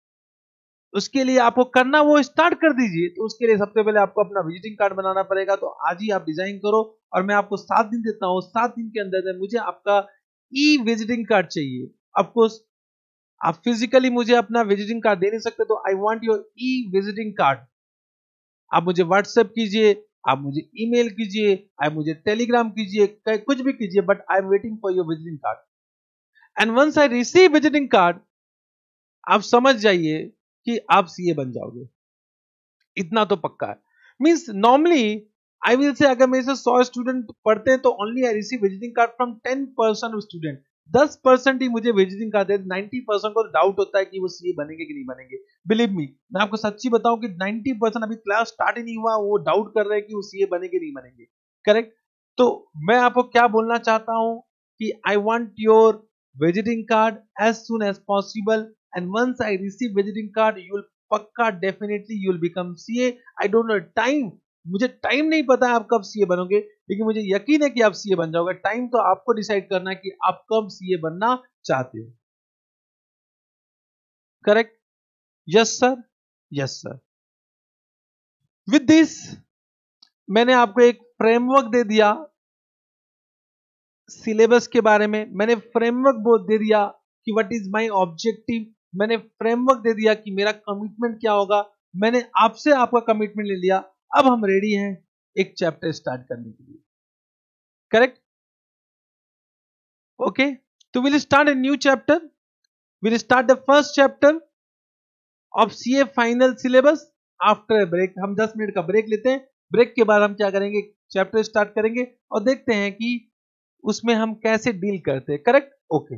उसके लिए आपको करना वो स्टार्ट कर दीजिए। तो उसके लिए सबसे पहले आपको अपना विजिटिंग कार्ड बनाना पड़ेगा। तो आज ही आप डिजाइन करो और मैं आपको 7 दिन देता हूं, 7 दिन के अंदर मुझे आपका ई विजिटिंग कार्ड चाहिए। ऑफकोर्स आप फिजिकली मुझे अपना विजिटिंग कार्ड दे नहीं सकते, तो आई want your E visiting card. आप मुझे व्हाट्सएप कीजिए, आप मुझे ईमेल कीजिए, आप मुझे टेलीग्राम कीजिए, कुछ भी कीजिए, but I am waiting for your visiting card. And once I receive visiting card आप समझ जाइए कि आप सीए बन जाओगे, इतना तो पक्का है। Means normally I will say अगर मेरे से 100 स्टूडेंट पढ़ते हैं तो only I receive visiting card from 10% of student. 10% ही मुझे विजिटिंग कार्ड देते, 90% को डाउट होता है कि वो सीए बनेंगे कि नहीं बनेंगे। बिलीव मी, मैं आपको सच्ची बताऊं कि 90% अभी क्लास स्टार्ट ही नहीं हुआ, वो डाउट कर रहे हैं कि वो सीए बनेंगे नहीं बनेंगे, करेक्ट। तो मैं आपको क्या बोलना चाहता हूं कि I want your visiting card as soon as possible, and once I receive visiting card you will पक्का definitely you will become CA. I don't know time, मुझे टाइम नहीं पता है आप कब सीए बनोगे, लेकिन मुझे यकीन है कि आप सीए बन जाओगे। टाइम तो आपको डिसाइड करना है कि आप कब सीए बनना चाहते हो, correct. Yes sir, yes sir. With this मैंने आपको एक फ्रेमवर्क दे दिया सिलेबस के बारे में, मैंने फ्रेमवर्क दे दिया कि व्हाट इज माय ऑब्जेक्टिव, मैंने फ्रेमवर्क दे दिया कि मेरा कमिटमेंट क्या होगा, मैंने आपसे आपका कमिटमेंट ले लिया। अब हम रेडी हैं एक चैप्टर स्टार्ट करने के लिए, करेक्ट। ओके, तो will start a new chapter, will start the first chapter of CA final syllabus after break. हम 10 मिनट का ब्रेक लेते हैं, ब्रेक के बाद हम क्या करेंगे, चैप्टर स्टार्ट करेंगे और देखते हैं कि उसमें हम कैसे डील करते हैं, करेक्ट। ओके।